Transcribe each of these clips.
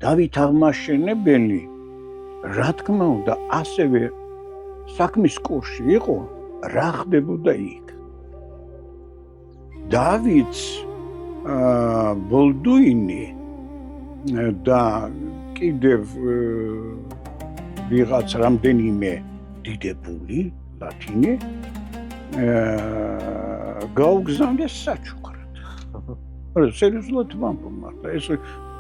დავით აღმაშენებელი, რა თქმა უნდა, ასევე საქმის კურსში იყო, რა ხდებოდა იქ. დავით ბოლდუინი და კიდევ ვიღაც რამდენიმე დიდებული ლათინი გაუგზავნეს საჩუქრად. სერიოზულად ვამბობ, მაგრამ ეს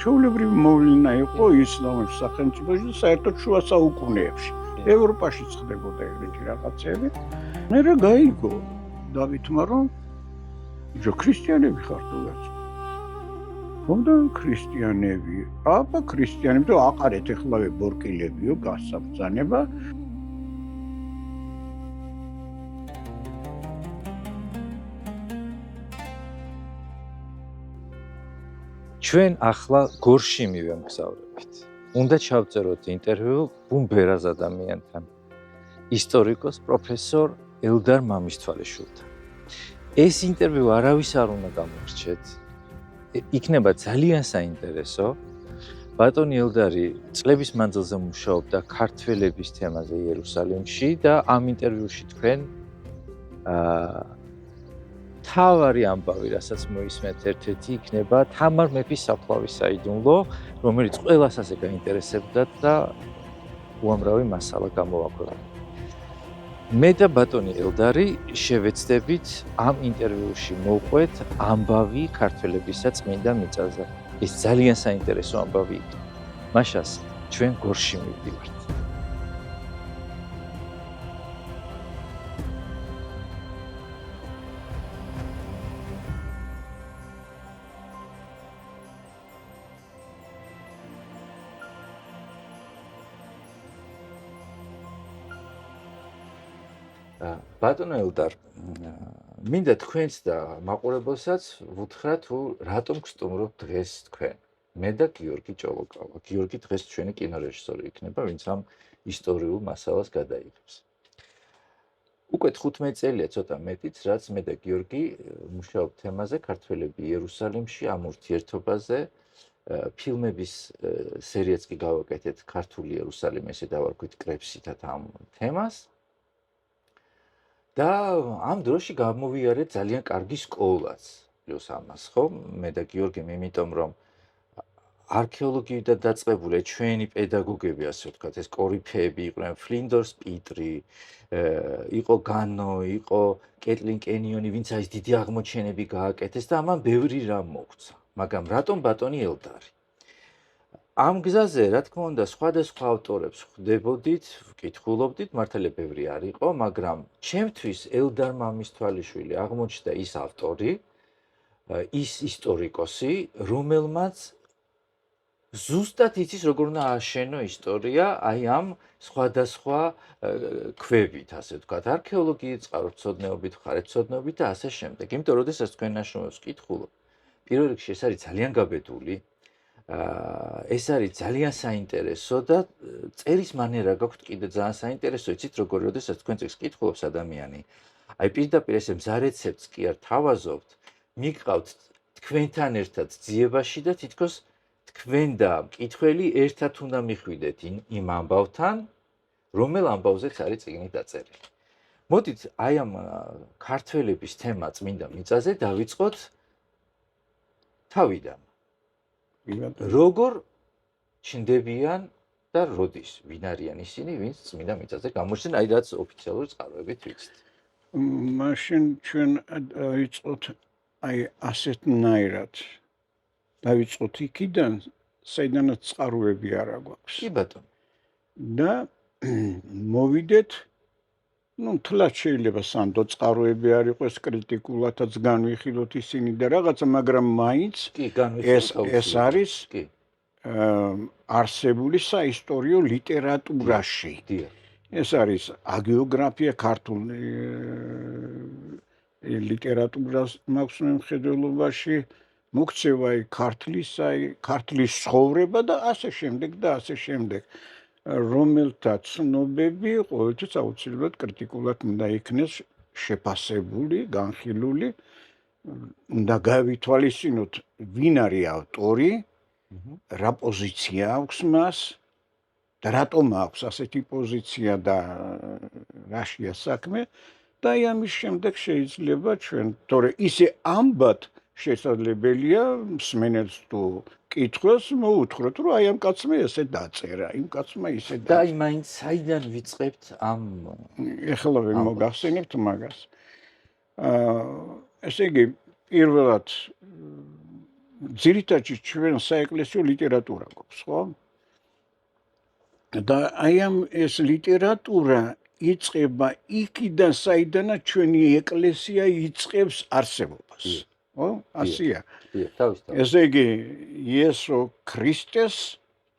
ჩვეულებრივი მოვლენა იყო ისლამის სახელმწიფოში და საერთოდ შუა საუკუნეებში. ევროპაში ხდებოდა ეგრეთი რაღაცები. მერე გაიგო დავითმა, რომ ჯო ქრისტიანები ხარ თუ რაც. ხონდა ქრისტიანები, აბა ქრისტიანები და აყარეთ ეხლავე ბორკილებიო გასაბრძანება. ჩვენ ახლა გორში მივემგზავრებით. უნდა ჩავწეროთ ინტერვიუ ბუმ ბერაზ ადამიანთან, ისტორიკოს პროფესორ ელდარ მამისთვალიშვილთან. ეს ინტერვიუ არავის არ უნდა გამორჩეთ. იქნება ძალიან საინტერესო. ბატონი ელდარი წლების მანძილზე მუშაობდა ქართველების თემაზე იერუსალიმში და ამ ინტერვიუში თქვენ თავარი ამბავი, რასაც მოისმენთ ერთ-ერთი იქნება თამარ მეფის საფლავის საიდუმლო, რომელიც ყველას ასე გაინტერესებდა და უამრავი მასალა გამოვაქვეყნა. მე და ბატონი ელდარი შევეცდებით ამ ინტერვიუში მოვყვეთ ამბავი ქართველებისა წმინდა მიწაზე. ეს ძალიან საინტერესო ამბავი იქნება. მაშას ჩვენ გორში მივდივართ. ბატონო ელდარ, მინდა თქვენს და მაყურებელსაც ვუთხრა თუ რატომ გსტუმრობთ დღეს თქვენ. მე და გიორგი ჭოლოკავა. გიორგი დღეს ჩვენი კინორეჟისორი იქნება, ვინც ამ ისტორიულ მასალას გადაიღებს. უკვე 15 წელია ცოტა მეტიც, რაც მე და გიორგი მუშაობთ თემაზე ქართველები იერუსალიმში ამ ურთიერთობაზე. ფილმების სერიაც კი გავაკეთეთ ქართული იერუსალიმი, ესე დავარქვით კრებსითად ამ თემას. და ამ დროში გამოვიარეთ ძალიან კარგი სკოლაც. პლუს ამას, ხო? მე და გიორგიმ, იმიტომ რომ არქეოლოგიიდან დაწყებული ჩვენი პედაგოგები, ასე ვთქვათ, ეს კორიფეები იყვნენ, ფლინდორს პიტრი, იყო განო, იყო კეტლინ კენიონი, ვინც აი დიდი აღმოჩენები გააკეთეს და ამან ბევრი რამ მოგვცა. მაგრამ რატომ ბატონი ელდარი? ამ გზაზე, რა თქმა უნდა, სხვადასხვა ავტორებს ხვდებოდით, ვკითხულობდით, მართალია ბევრი არ იყო, მაგრამ ჩემთვის ელდარ მამისთვალიშვილი აღმოჩნდა ის ავტორი, ის ისტორიკოსი, რომელმაც ზუსტად იცის, როგორ უნდა ააშენო ისტორია აი ამ სხვადასხვა ქვებით, ასე ვთქვათ, არქეოლოგიით, წყაროწოდნეობით, მხარეთმცოდნეობით და ასე შემდეგ. იმიტომ, როდესაც თქვენ ნაშრომებს ვკითხულობ, პირველ რიგში ეს არის ძალიან გაბედული. ეს არის ძალიან საინტერესო და წერის მანერა გაქვთ კიდე ძალიან საინტერესო, იცით როგორ, როდესაც თქვენ წიგნს კითხულობს ადამიანი, აი პირდაპირ ესე მზა რეცეპტს კი არ თავაზობთ, მიგყავთ თქვენთან ერთად ძიებაში და თითქოს თქვენ და მკითხველი ერთად უნდა მიხვიდეთ იმ ამბავთან, რომელ ამბავზეც არის წიგნი დაწერილი. მოდით აი ამ ქართველების თემა წმინდა მიწაზე დავიწყოთ თავიდან. როგორ ჩნდებიან და როდის ვინ არიან ისინი, ვინც წმინდა მიწაზე გამოჩნდნენ, აი რაც ოფიციალური წყაროებით ვიცით. მაშინ ჩვენ დავიწყოთ აი ასეთნაირად. დავიწყოთ იქიდან, საიდანაც წყაროები არ აქვს. კი ბატონო. და მოვიდეთ, თლაც შეიძლება სანდო წყაროები არ იყოს, კრიტიკულადაც განვიხილოთ ისინი და რაღაცა, მაგრამ მაინც ეს არის არსებული საისტორიო ლიტერატურაში. ეს არის აგეოგრაფია ქართულ ლიტერატურას მაქვს მხედველობაში, მოქცევა ქართლის ცხოვრება და ასე შემდეგ და ასე შემდეგ. რომელთა ცნობები ყოველთვის აუცილებლად კრიტიკულად უნდა იქნეს შეფასებული, განხილული, უნდა გავითვალისწინოთ ვინ არის ავტორი რა პოზიცია აქვს მას და რატომ აქვს ასეთი პოზიცია და რაშია საქმე და აი ამის შემდეგ შეიძლება ჩვენ თორე ისე ამბად შესაძლებელია მსმენელს თუ კითხვას მოუთხროთ რომ აი ამ კაცმა ესე დაწერა იმ კაცმა ისე და აი მაინც საიდან ვიწყებთ ამ ეხლა ვერ მოგახსენებთ მაგას ესე იგი პირველად ძირითადად ჩვენ საეკლესიო ლიტერატურა გვაქვს ხო და აი ამ ეს ლიტერატურა იწყება იქიდან საიდანაც ჩვენი ეკლესია იწყებს არსებობას ხო ასია ესე იგი იესო ქრისტეს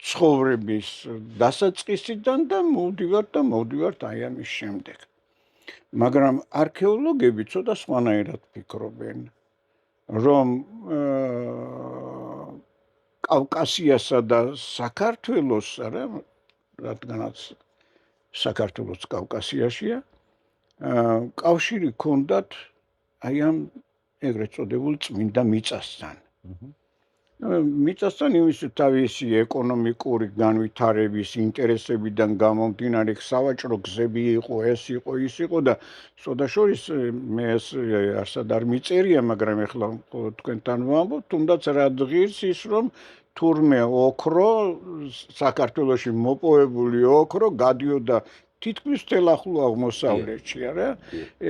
ცხოვრების დასაწყისიდან და მოვდივართ აი ამის შემდეგ მაგრამ არქეოლოგები ცოტა სხვანაირად ფიქრობენ რომ კავკასიასა და საქართველოს არა რადგანაც საქართველოს კავკასიაშია კავშირი ჰქონდათ აი ამ ეგრეთ წოდებულ წმინდა მიწასთან მიწასთან იმის თავისი ეკონომიკური განვითარების ინტერესებიდან გამომდინარე სავაჭრო გზები იყო ეს იყო ის იყო და სოდაშორის მე ეს არსად არ მიწერია მაგრამ ეხლა თქვენთან ვამბობ თუნდაც რა დღის ის რომ თურმე ოქრო საქართველოში მოპოვებული ოქრო გადიოდა თითქმის მთელ ახლო აღმოსავლეთში არა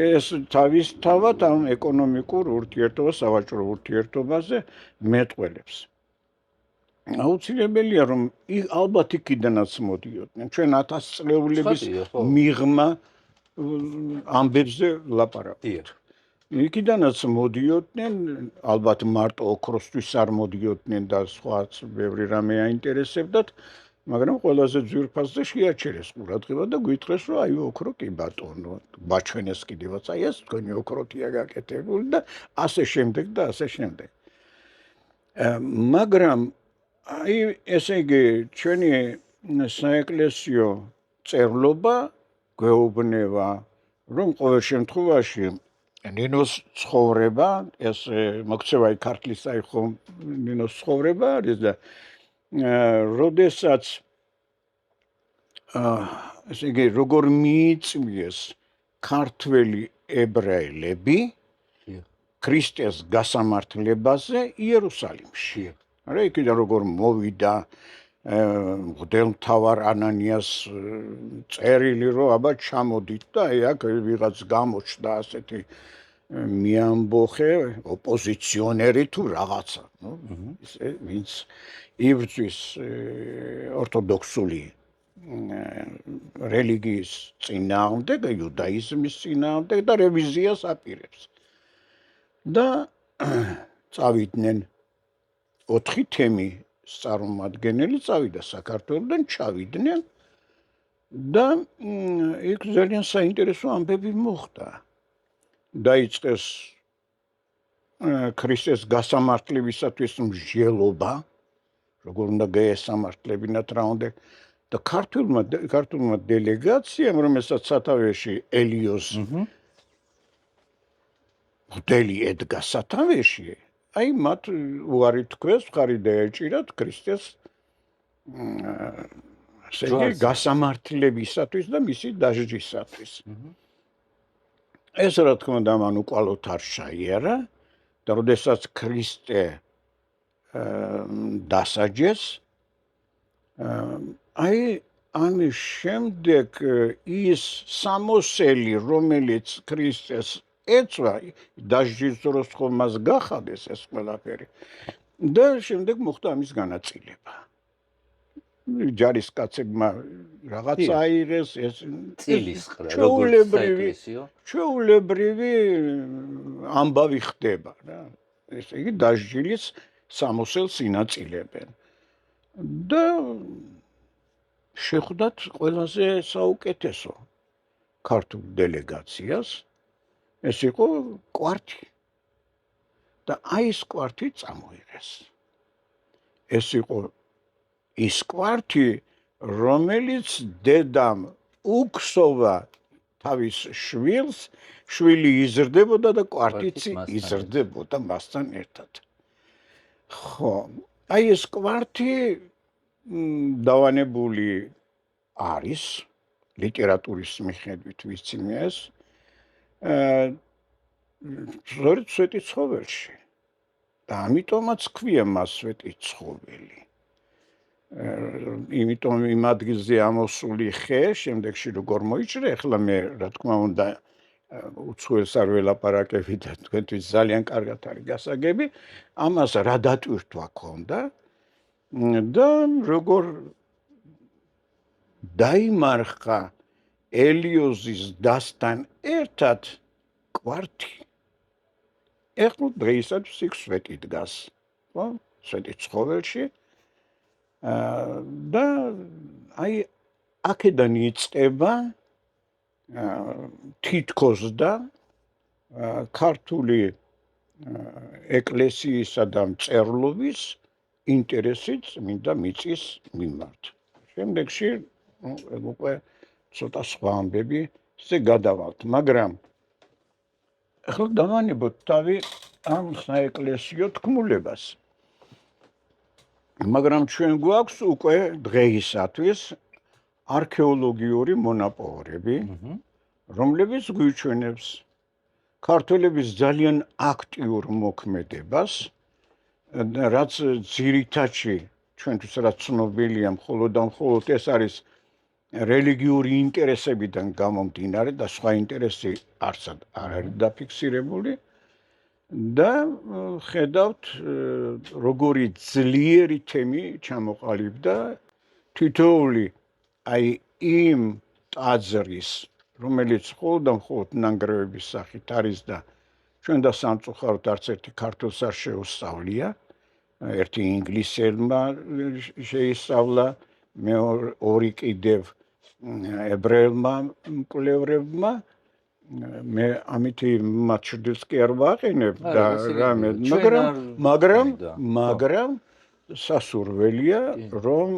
ეს თავისთავად ამ ეკონომიკურ ურთიერთობას სავაჭრო ურთიერთობაზე მეტყველებს აუცილებელია რომ ალბათ იქიდანაც მოდიოდნენ ჩვენ 1000 წლეულების მიღმა ამბებზე ლაპარაკობთ იქიდანაც მოდიოდნენ ალბათ მარტო ოქროსთვის არ მოდიოდნენ და სხვაც ბევრი რამე აინტერესებდათ მაგრამ ყველაზე ძვირფასზე შეაჩერეს ყურადღება და გვითხრეს რომ აი ოქრო კი ბატონო ბაჩვენეს კიდევაც აი ეს თქვენი ოქროთია გაკეთებული და ასე შემდეგ და ასე შემდეგ მაგრამ აი ესე იგი ჩვენი საეკლესიო წერლობა გვეუბნება რომ ყოველ შემთხვევაში ნინოს ცხოვრება ეს მოქცევაი ქართლის აი ხომ ნინოს ცხოვრება არის და როდესაც ესე იგი როგორ მიიწვიეს ქართველი ებრაელები ქრისტეს გასამართლებაზე იერუსალიმში არა იქიდან როგორ მოვიდა მღვდელმთავარ ანანიას წერილი რომ აბა ჩამოდით და აი აქ ვიღაც გამოჩნდა ასეთი მიამბოხე ოპოზიციონერი თუ რაღაცა ნუ ისე ვინც იბრძვის ორთოდოქსული რელიგიის წინააღმდეგ იუდაიზმის წინააღმდეგ და რევიზიას აპირებს და წავიდნენ 4 თემი წარმომადგენელი წავიდა საქართველოდან ჩავიდნენ და იქ ძალიან საინტერესო ამბები მოხდა დაიწყეს ქრისტეს გასამართლებისათვის მსჯელობა როგორ უნდა გაესამართლებინათ რა უნდა და ქართულმა დელეგაციამ რომელსაც სათავეში ელიოს მღვდელი ედგა სათავეში აი მათ უარი თქვეს ხარი დაეჭირათ ქრისტეს ასე გასამართლებისათვის და მისი დასჯისათვის ეს რა თქმა უნდა მან უკვალოდ არ შეიარა და როდესაც ქრისტე დასაჯეს აი ამის შემდეგ ის სამოსელი რომელიც ქრისტეს ეწვა დასჯის დროს ხომ მას გახადეს ეს ყველაფერი და შემდეგ მოხდა ამის განაწილება ჯარისკაცებმა რაღაც აიღეს ეს წილისყრა ჩვეულებრივი ამბავი ხდება რა ესე იგი დასჯილის სამოსელს ინაწილებენ და შეხვდათ ყველაზე საუკეთესო ქართულ დელეგაციას ეს იყო კვართი და აი ეს კვართი წამოიღეს ეს იყო ის კვართი რომელიც დედამ უქსოვა თავის შვილს შვილი იზრდებოდა და კვართიც იზრდებოდა მასთან ერთად ხო აი ეს კვართი დავანებული არის ლიტერატურის მიხედვით ვიცი მე ეს ზოგადად სვეტი ცხოველში და ამიტომაც ქვია მას სვეტი ცხოველი. იმიტომ იმ ადგილზე ამოსული ხე შემდეგში როგორ მოიჭრა, ახლა მე რა თქმა უნდა უცხოელს არ ველაპარაკები და თქვენთვის ძალიან კარგად არის გასაგები, ამას რა დატვირთვა ქონდა და როგორ დაიმარხა ელიოზის დასთან ერთად კვართი. ეხლა დღეისათვის იქ სვეტი დგას, ხო? სვეტი ცხოველში და აი აქედან იწყება თითქოს და ქართული ეკლესიისა და მწერლობის ინტერესიც მინდა მიწის მიმართ. შემდეგში უკვე ცოტა სხვა ამბები ისე გადავალთ, მაგრამ ახლა დავანებოთ თავი ამ საეკლესიო თქმულებას. მაგრამ ჩვენ გვაქვს უკვე დღეისათვის არქეოლოგიური მონაპოვრები, რომლებიც გვიჩვენებს ქართველების ძალიან აქტიურ მოქმედებას, რაც ძირითადში ჩვენთვის რაც ცნობილია მხოლოდ და მხოლოდ ეს არის რელიგიური ინტერესებიდან გამომდინარე და სხვა ინტერესი არც არ არის დაფიქსირებული და ხედავთ როგორი ძლიერი თემი ჩამოყალიბდა თითოეული აი იმ ტაძრის რომელიც მხოლოდ და მხოლოდ ნანგრევების სახით არის და ჩვენ და სამწუხაროდ არც ერთი ქართულს არ შეუსწავლია, ერთი ინგლისელმა შეისწავლა, ორი კიდევ ებრაელმა მკვლევრებმა, მე ამითი მათ ჩრდილს კი არ ვაყენებ და რამე, მაგრამ სასურველია, რომ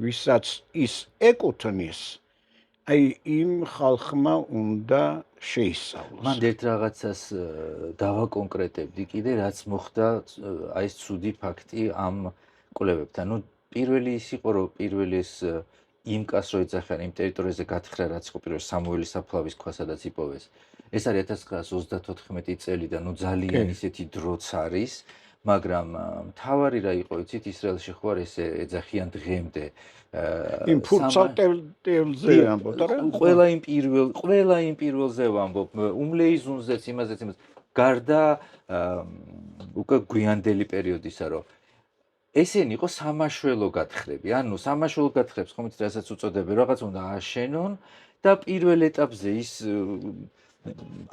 ვისაც ის ეკუთვნის, აი იმ ხალხმა უნდა შეისწავლოს. მან ერთ რაღაცას დავაკონკრეტებდი კიდე, რაც მოხდა აი ეს ცუდი ფაქტი ამ კვლევებთან. ნუ პირველი ის იყო, რომ პირველი ეს იმკას რო ეძახიან იმ ტერიტორიაზე გათხრა, რაც იყო პირველ სამუელის საფლავის ქვა, სადაც იპოვეს. ეს არის 1934 წელი და ნუ ძალიან ისეთი დროც არის, მაგრამ მთავარი რა იყო, იცით, ისრაელში ხო არ ესე ეძახიან დღემდე იმ ფურცალტელზე ამბობ და ყველა იმ პირველზე ვამბობ, უმლეიზუნზეც, იმაზეც, გარდა უკვე გვიანდელი პერიოდისა, რომ ესენი იყო სამაშველო გათხრები. ანუ სამაშველო გათხრებს ხომ იცით, რასაც უწოდებენ, რაღაც უნდა აშენონ და პირველ ეტაპზე ის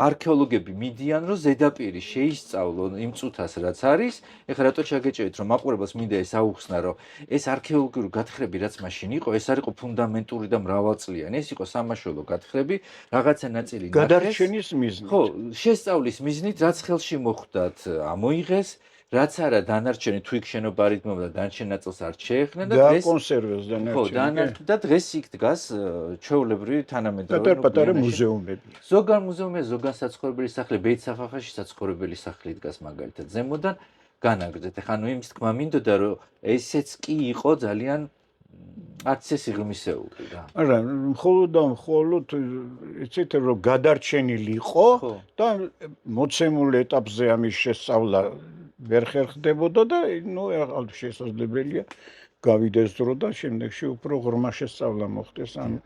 არქეოლოგები მიდიან, რომ ზედაპირი შეისწავლონ იმ წუთას, რაც არის. ეხლა რატო ჩაგეჭერით, რომ მაყურებელს მინდა ეს აუხსნა, რომ ეს არქეოლოგიური გათხრები, რაც მაშინ იყო, ეს არ იყო ფუნდამენტური და მრავალწლიანი, ეს იყო სამაშველო გათხრები, რაღაცა ნაწილი გადარჩენის მიზნით. ხო, შესწავლის მიზნით, რაც ხელში მოხვდათ, ამოიღეს. რაც არა დანარჩენი თუ იქ შენობა არ იდგმებოდა დანარჩენ ნაწილს არ შეეხნენ და დღეს კონსერვებს დანარჩენი. და დღეს იქ დგას ჩვეულებრივი თანამედროვე პატარა მუზეუმები. ზოგან მუზეუმია, ზოგან საცხოვრებელი სახლი, ბეით-საფახაში საცხოვრებელი სახლი დგას მაგალითად ზემოდან განაგრძეთ. ეხლა ნუ იმის თქმა მინდოდა, რომ ესეც კი იყო ძალიან არც ეს იღმისეული რა. არა, მხოლოდ იცით რომ გადარჩენილი იყო და მოცემულ ეტაპზე ამის შესწავლა ვერ ხერხდებოდა და ნუ შესაძლებელია გავიდეს დრო და შემდეგში უფრო ღრმა შესწავლა მოხდეს ამ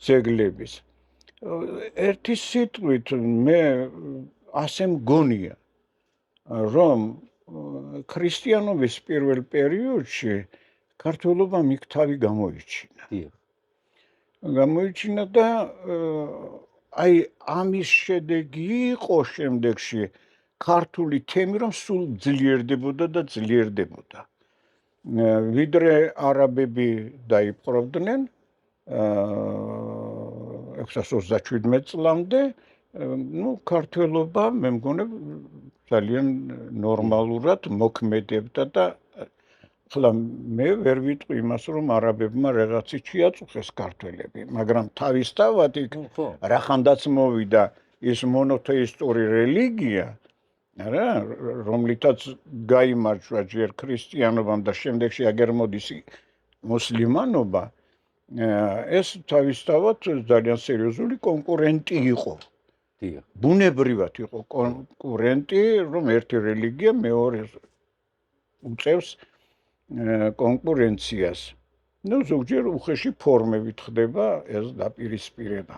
ძეგლების. ერთი სიტყვით მე ასე მგონია, რომ ქრისტიანობის პირველ პერიოდში ქართველობამ იქ თავი გამოიჩინა. გამოიჩინა და აი ამის შედეგი იყო შემდეგში ქართული თემი, რომ სულ ძლიერდებოდა და ძლიერდებოდა. ვიდრე არაბები დაიპყრობდნენ 627 წლამდე, ნუ ქართველობა მე მგონი ძალიან ნორმალურად მოქმედებდა და ხლა მე ვერ ვიტყვი იმას, რომ არაბებმა რაღაცი შეაწუხეს ქართველები, მაგრამ თავისთავად იქ რახანდაც მოვიდა ის მონოთეისტური რელიგია, არა, რომლითაც გაიმარჯვა ჯერ ქრისტიანობამ და შემდეგში აგერ მოდის მუსლიმანობა, ეს თავისთავად ძალიან სერიოზული კონკურენტი იყო. დიახ. ბუნებრივად იყო კონკურენტი, რომ ერთი რელიგია მეორეს უწევს კონკურენციას. ნუ ზოგჯერ უხეში ფორმებით ხდება ეს დაპირისპირება.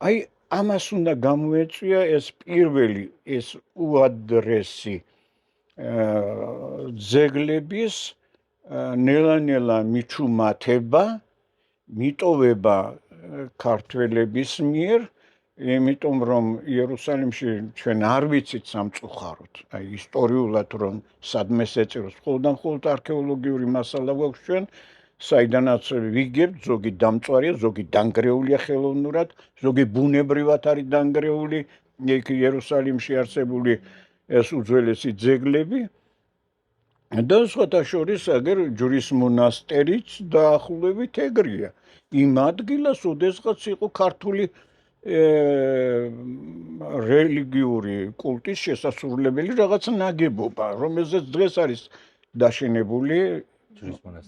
აი ამას უნდა გამოეწვია ეს პირველი ეს უადრესი ძეგლების ნელა-ნელა მიჩუმათება, მიტოვება ქართველების მიერ, იმიტომ რომ იერუსალიმში ჩვენ არ ვიცით სამწუხაროდ, აი ისტორიულად რომ სადმე ეწეროს, მხოლოდ არქეოლოგიური მასალა გვაქვს ჩვენ, საიდანაც ვიგებთ, ზოგი დამწვარია, ზოგი დანგრეულია ხელოვნურად, ზოგი ბუნებრივად არის დანგრეული, იქ იერუსალიმში არსებული ეს უძველესი ძეგლები. და სხვათა შორის აგერ ჯვრის მონასტერიც დაახლოებით ეგრეა. იმ ადგილას ოდესღაც იყო ქართული რელიგიური კულტის შესასრულებელი რაღაც ნაგებობა, რომელზეც დღეს არის დაშენებული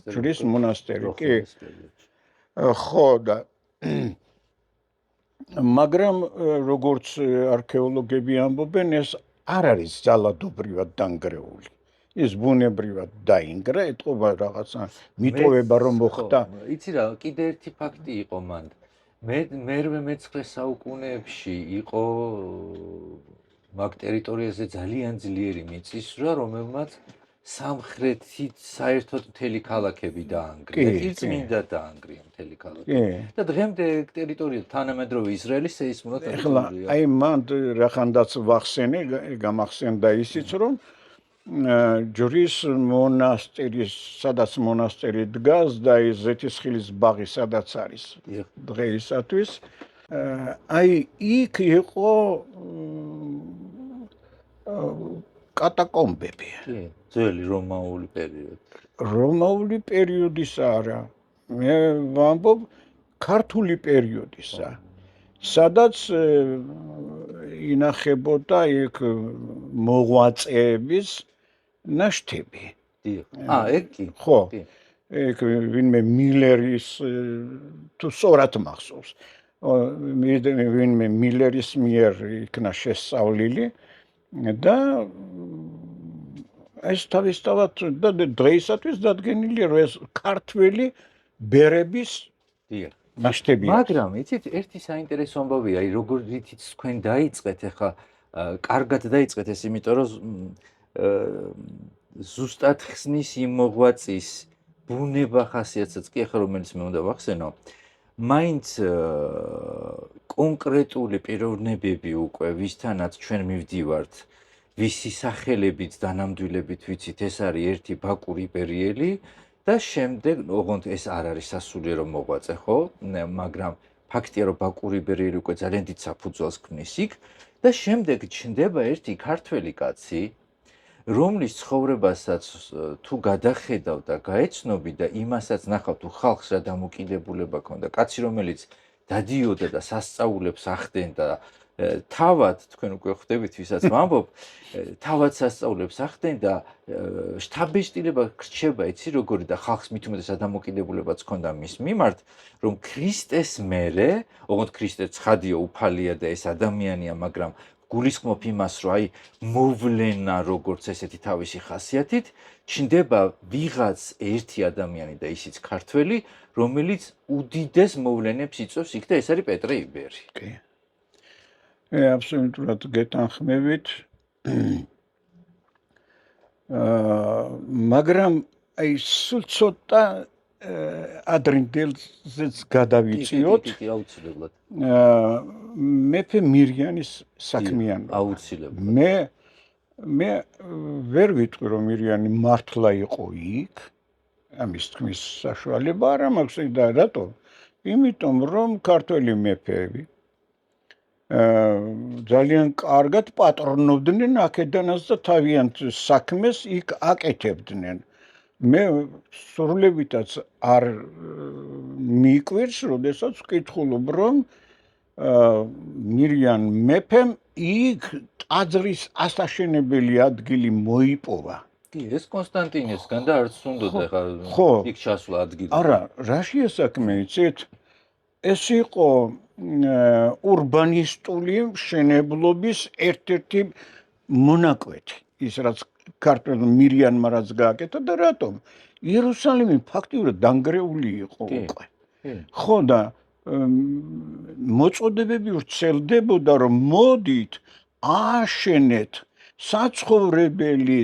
ჯვრის მონასტერი. კი. ხო და მაგრამ როგორც არქეოლოგები ამბობენ, ეს არ არის ძალადობრივად დანგრეული. ის ბუნებრივად დაინგრა, ეთყობა რაღაცა მიტოვება რომ მოხდა. იცი რა, კიდე ერთი ფაქტი იყო მანდ. მერვე მე-19 საუკუნეებში იყო მაგ ტერიტორიაზე ძალიან ძლიერი მიწისძვრა, რომელმაც სამხრეთით საერთოდ მთელი ქალაქები დაანგრია, წმინდა დაანგრია მთელი ქალაქები. და დღემდე ტერიტორია თანამედროვე ისრაელის სეისმურად ახლია. აი მანდ რახანდაც ვახსენე, გამახსენდა ისიც რომ ჯვრის მონასტერი, სადაც მონასტერი დგას და ის ზეთისხილის ბაღი სადაც არის დღეისათვის, აი იქ იყო კატაკომბები. ძველი რომაული პერიოდი. რომაული პერიოდის არა. მე ვამბობ ქართული პერიოდისა. სადაც ინახებოდა იქ მოღვაწეების ნაშთები. ეგ კი. ხო. ეგ ვინმე მილერის თუ სწორად მახსოვს. ვინმე მილერის მიერ იქნა შესწავლილი და ეს თავისთავად და დღეისათვის დადგენილია რომ ეს ქართველი ბერების ნაშთებია. მაგრამ იცით, ერთი საინტერესო ამბავია, როგორითიც თქვენ დაიწყეთ, ახლა კარგად დაიწყეთ ეს, იმიტომ რომ ზუსტად ხსნის იმ მოღვაწის ბუნება ხასიათსაც კი ახლა რომელიც მე უნდა ვახსენო, მაინც კონკრეტული პიროვნებები უკვე ვისთანაც ჩვენ მივდივართ, ვისი სახელებით დანამდვილებით ვიცით, ეს არის ერთი ბაკურ იბერიელი და შემდეგ, ოღონდ ეს არ არის სასულიერო მოღვაწე, ხო? მაგრამ ფაქტია, რომ ბაკურ იბერიელი უკვე ძალიან დიდ საფუძველს ქმნის იქ და შემდეგ ჩნდება ერთი ქართველი კაცი, რომლის ცხოვრებასაც თუ გადახედავ და გაეცნობი და იმასაც ნახავ თუ ხალხს რა დამოკიდებულება ჰქონდა, კაცი რომელიც დადიოდა და სასწაულებს ახდენდა, თავად თქვენ უკვე ხვდებით ვისაც ვამბობ, თავად სასწაულებს ახდენდა, შთაბეჭდილება რჩება, იცი როგორი და ხალხს მით უმეტესად დამოკიდებულებაც ჰქონდა მის მიმართ, რომ ქრისტეს მერე, ოღონდ ქრისტე ცხადია, უფალია და ეს ადამიანია, მაგრამ გულისხმობ იმას, რომ აი მოვლენა როგორც ესეთი თავისი ხასიათით, ჩნდება ვიღაც ერთი ადამიანი და ისიც ქართველი, რომელიც უდიდეს მოვლენებს იწვევს იქ და ეს არის პეტრე იბერი. კი. აბსოლუტურად გეთანხმებით. მაგრამ აი სულ ცოტა ადრინდელზეც გადავიწიოთ. კი, აუცილებლად. მეფე მირიანის საქმიანობა. აუცილებლად. მე ვერ ვიტყვი რომ მირიანი მართლა იყო იქ. ამის თქმის საშუალება არ მაქვს და რატო? იმიტომ რომ ქართველი მეფეები ძალიან კარგად პატრონობდნენ აქედანაც და თავიანთ საქმეს იქ აკეთებდნენ. მე სრულებითაც არ მიკვირს, როდესაც ვკითხულობ, რომ მირიან მეფემ იქ ტაძრის ასაშენებელი ადგილი მოიპოვა. კი, ეს კონსტანტინესგან და არც უნდოდა ხო. იქ ჩასვლა ადგილი. არა, რაშია საქმე, იცით? ეს იყო ურბანისტული მშენებლობის ერთ-ერთი მონაკვეთი, ის რაც ქართულ მირიანმა რაც გააკეთა და რატომ? იერუსალიმი ფაქტიურად დანგრეული იყო უკვე. ხო და მოწოდებები ვრცელდებოდა, რომ მოდით ააშენეთ საცხოვრებელი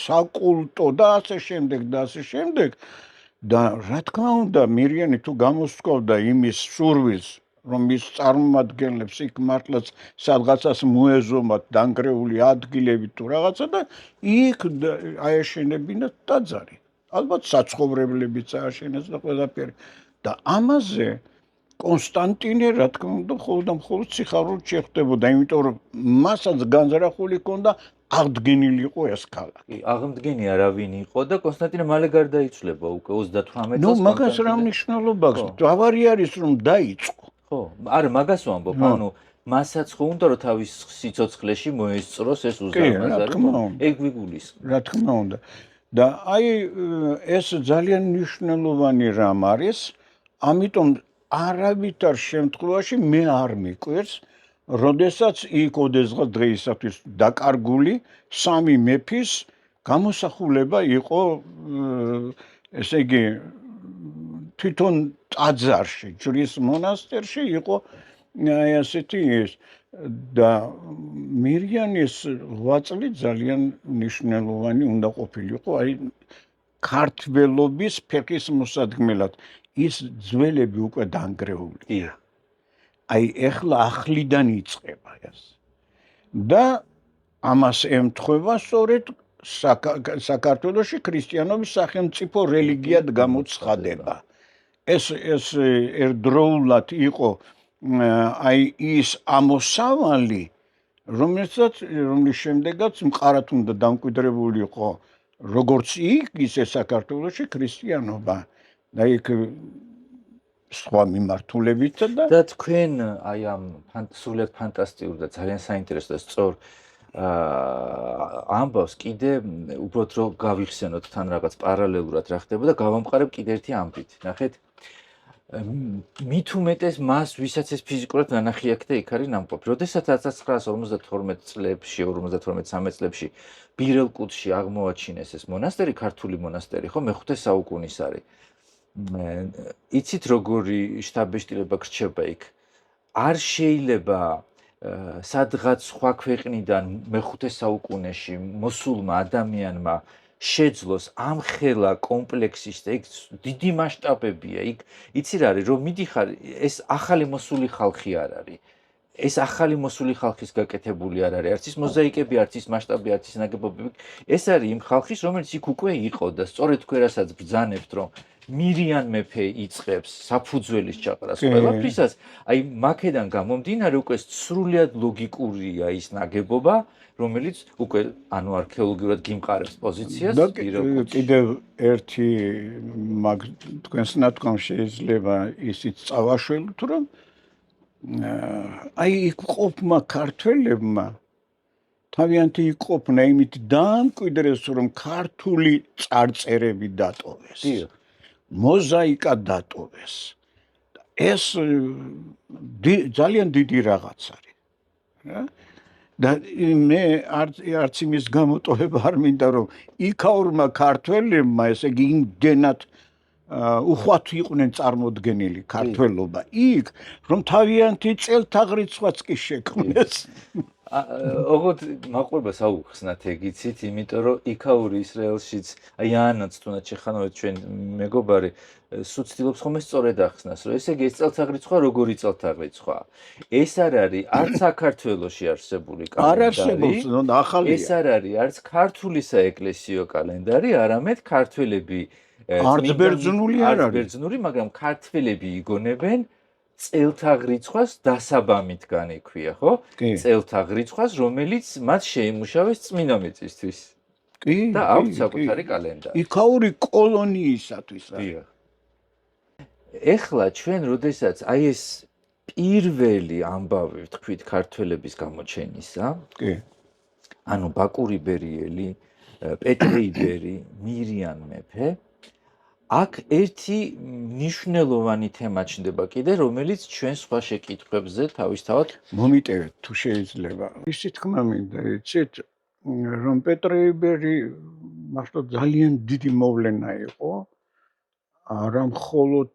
საკულტო და ასე შემდეგ და ასე შემდეგ და რა თქმა უნდა მირიანი თუ გამოსწევდა იმის სურვილს რომ ის წარმომადგენლებს იქ მართლაც სადღაცას მოეზომათ დანგრეული ადგილები თუ რაღაცა და იქ აეშენებინათ ტაძარი. ალბათ საცხოვრებლებიც ააშენეს და ყველაფერი და ამაზე კონსტანტინე რა თქმა უნდა მხოლოდ სიხარულით შეხვდებოდა, იმიტომ რომ მასაც განზრახული ჰქონდა აღდგენილი იყო ეს ქალაქი. აღდგენი არავინ იყო და კონსტანტინე მალე გარდაიცვლება უკვე 38 წელს. მაგას რა მნიშვნელობა აქვს? დავარი არის რომ დაიწყო. ხო, არა მაგას ვამბობ, ანუ მასაც ხო უნდა რომ თავის სიცოცხლეში მოესწროს ეს უზარმაზარი, ეგ ვიგულისხმობ. რა თქმა უნდა. და აი ეს ძალიან მნიშვნელოვანი რამ არის, ამიტომ არავითარ შემთხვევაში მე არ მიკვირს, როდესაც იქ ოდესღაც დღეისათვის დაკარგული სამი მეფის გამოსახულება იყო, ესე იგი თვითონ ტაძარში, ჯვრის მონასტერში იყო აი ასეთი ის და მირიანის ღვაწლი ძალიან მნიშვნელოვანი უნდა ყოფილიყო, აი ქართველობის ფეხის მოსადგმელად. ის ძველები უკვე დანგრეულია. აი ეხლა ახლიდან იწყება ეს. და ამას ემთხვევა სწორედ საქართველოში ქრისტიანობის სახელმწიფო რელიგიად გამოცხადება. ეს ერთდროულად იყო აი ის ამოსავალი, რომლის შემდეგაც მყარად უნდა დამკვიდრებული იყო როგორც იქ, ისე საქართველოში ქრისტიანობა. და იქ სხვა მიმართულებით და თქვენ აი ამ სრულიად ფანტასტიკურ და ძალიან საინტერესო და სწორ ამბავს კიდე უბრალოდ რომ გავიხსენოთ თან რაღაც პარალელურად რა ხდება და გავამყარებ კიდე ერთი ამბით. ნახეთ, მით უმეტეს მას, ვისაც ეს ფიზიკურად ნანახი აქვს და იქ არის ნამყოფი. როდესაც 1952 წლებში, 52-13 წლებში ბირელკუტში აღმოაჩინეს ეს მონასტერი, ქართული მონასტერი, ხო, მეხუთე საუკუნის არის. იცით როგორი შთაბეჭდილება გრჩება იქ? არ შეიძლება სადღაც სხვა ქვეყნიდან მეხუთე საუკუნეში მოსულმა ადამიანმა შეძლოს ამხელა კომპლექსის და იქ დიდი მასშტაბებია. იქ იცი რა არის, რომ მიდიხარ, ეს ახალი მოსული ხალხი არ არის. ეს ახალი მოსული ხალხის გაკეთებული არ არის. არც ის მოზაიკები, არც ის მასშტაბი, არც ის ნაგებობები. ეს არის იმ ხალხის, რომელიც იქ უკვე იყო და სწორედ თქვენ რასაც ბრძანებთ, რომ მირიან მეფე იწყებს საფუძველის ჩაყრას ყველაფრისას, აი მაქედან გამომდინარე უკვე სრულიად ლოგიკურია ის ნაგებობა, რომელიც უკვე ანუ არქეოლოგიურად გიმყარებს პოზიციას. და კიდევ ერთი თქვენს ნათქვამს შეიძლება ისიც წავაშველოთ, რომ აი იქ ყოფმა ქართველებმა თავიანთი იყოფნა იმით დაამკვიდრეს, რომ ქართული წარწერები დატოვეს. მოზაიკა დატოვეს. ეს ძალიან დიდი რაღაც არის. და მე არც იმის გამოტოვება არ მინდა, რომ იქაურმა ქართველებმა, ესე იგი იმდენად უხვად იყვნენ წარმოდგენილი ქართველობა იქ, რომ თავიანთი წელთაღრიცხვაც კი შექმნეს. ოღონდ მაყურებას აუხსნათ ეგ იცით, იმიტომ რომ იქაური ისრაელშიც, აი ანაც თუნდაც შეხანავთ ჩვენ მეგობარი, სულ ცდილობს ხოლმე სწორედ ახსნას, რომ ესე იგი ეს წელთაღრიცხვა როგორი წელთაღრიცხვაა. ეს არ არის არც საქართველოში არსებული კალენდარი, ეს არ არის არც ქართული საეკლესიო კალენდარი, არამედ ქართველები არც ბერძნული არ არის. ბერძნული, მაგრამ ქართველები იგონებენ წელთაღრიცხვას დასაბამით განექვია, ხო? წელთაღრიცხვას, რომელიც მათ შეიმუშავეს წმინდა მიწისთვის. კი, და აქვს საკუთარი კალენდარი. იქაური კოლონიისათვის. ეხლა ჩვენ, როდესაც აი ეს პირველი ამბავი ვთქვით ქართველების გამოჩენისა, კი. ანუ ბაკური ბერიელი, პეტრე იბერი, მირიან მეფე, აქ ერთი მნიშვნელოვანი თემა ჩნდება კიდე, რომელიც ჩვენ სხვა შეკითხვებზე თავისთავად მომიტევეთ თუ შეიძლება. ისი თქმა მინდა, იცით, რომ პეტრე იბერი მართლა ძალიან დიდი მოვლენა იყო. არა მხოლოდ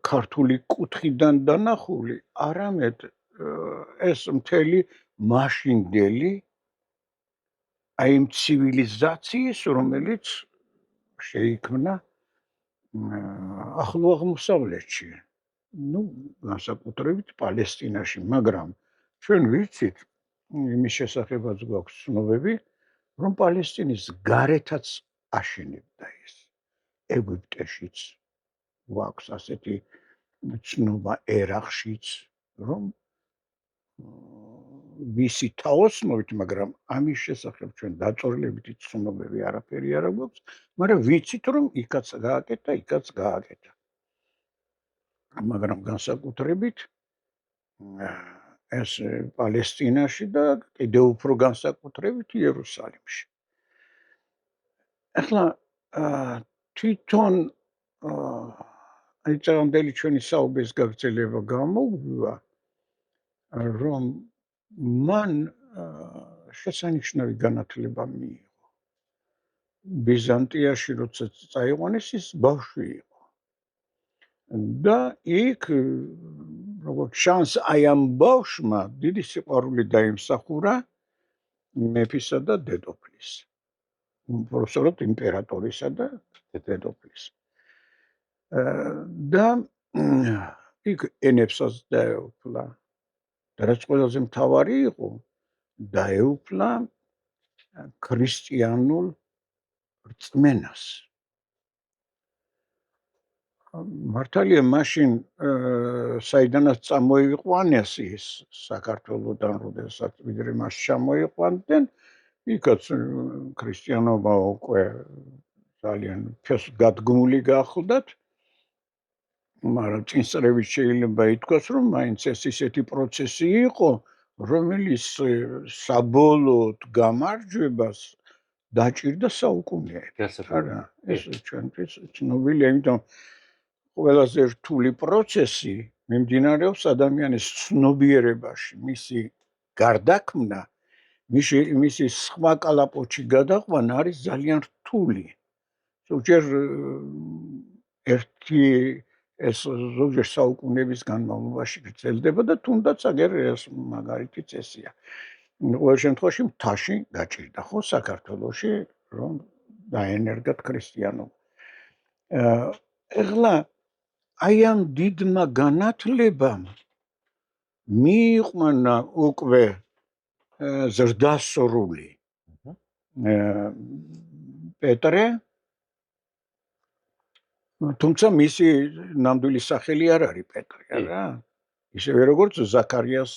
ქართული კუთხიდან დანახული, არამედ ეს მთელი მაშინდელი აი იმ ცივილიზაციის, რომელიც შეიქმნა ახლო აღმოსავლეთში. ну, განსაკუთრებით პალესტინაში, მაგრამ ჩვენ ვიცით, იმის შესახებაც გვაქვს ცნობები, რომ პალესტინის გარეთაც აშენებდა ეს. ეგვიპტეშიც გვაქვს ასეთი ცნობა, ერახშიც, რომ მისი თაოსნობით, მაგრამ ამის შესახებ ჩვენ დაწვრილებითი ცნობები არაფერი არ გვაქვს, მაგრამ ვიცით, რომ იქაც გააკეთა, იქაც გააკეთა. მაგრამ განსაკუთრებით ეს პალესტინაში და კიდევ უფრო განსაკუთრებით იერუსალიმში. ახლა თვითონ აი წამდელი ჩვენი საუბრის გაგრძელება გამოგვივა, რომ მან შესანიშნავი განათლება მიიღო. ბიზანტიაში როცა წაიყვანეს, ის ბავშვი იყო. და იქ როგორც ჩანს, აი ამ ბავშვმა დიდი სიყვარული დაიმსახურა მეფისა და დედოფლის. უпростоროდ იმპერატორისა და დედოფლის. და იქ ენებსაც დაეუფლა. და რაც ყველაზე მთავარი იყო, დაეუფლა ქრისტიანულ რწმენას. მართალია მაშინ საიდანაც წამოიყვანეს ის საქართველოდან, როდესაც ვიდრე მას ჩამოიყვანდნენ, იქაც ქრისტიანობა უკვე ძალიან გადგმული გახლდათ, მაგრამ წინსწრებით შეიძლება ითქვას, რომ მაინც ეს ისეთი პროცესი იყო, რომელიც საბოლოოდ გამარჯვებას დაჭირდა საუკუნეები. არა, ეს ჩვენთვის ცნობილია, იმიტომ ყველაზე რთული პროცესი მიმდინარეობს ადამიანის ცნობიერებაში, მისი გარდაქმნა, მისი სხვა კალაპოტში გადაყვანა არის ძალიან რთული. ზოგჯერ ერთი ეს ზოგჯერ საუკუნეების განმავლობაში გრძელდება და თუნდაც აგერ ეს მაგალითიც ესია. ყოველ შემთხვევაში მთაში გაჭირდა ხო საქართველოში, რომ დაენერგათ ქრისტიანობა. ეხლა აი ამ დიდმა განათლებამ მიიყვანა უკვე ზრდასრული პეტრე, თუმცა მისი ნამდვილი სახელი არ არის პეტრე, არა? ისევე როგორც ზაქარიას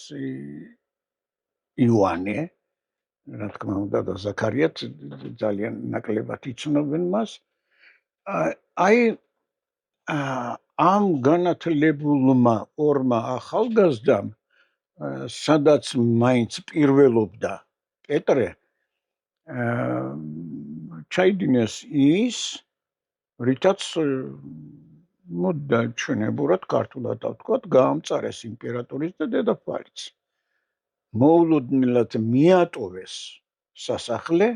იოანე, რა თქმა უნდა, და ზაქარიაც ძალიან ნაკლებად იცნობენ მას. აი ამ განათლებულმა ორმა ახალგაზრდამ, სადაც მაინც პირველობდა პეტრე, ჩაიდინეს ის, რითაც მოდაჩვენებურად ქართულად ავთქვათ, გაამწარეს იმპერატორის და დედოფალიც. მოულოდნელად მიატოვეს სასახლე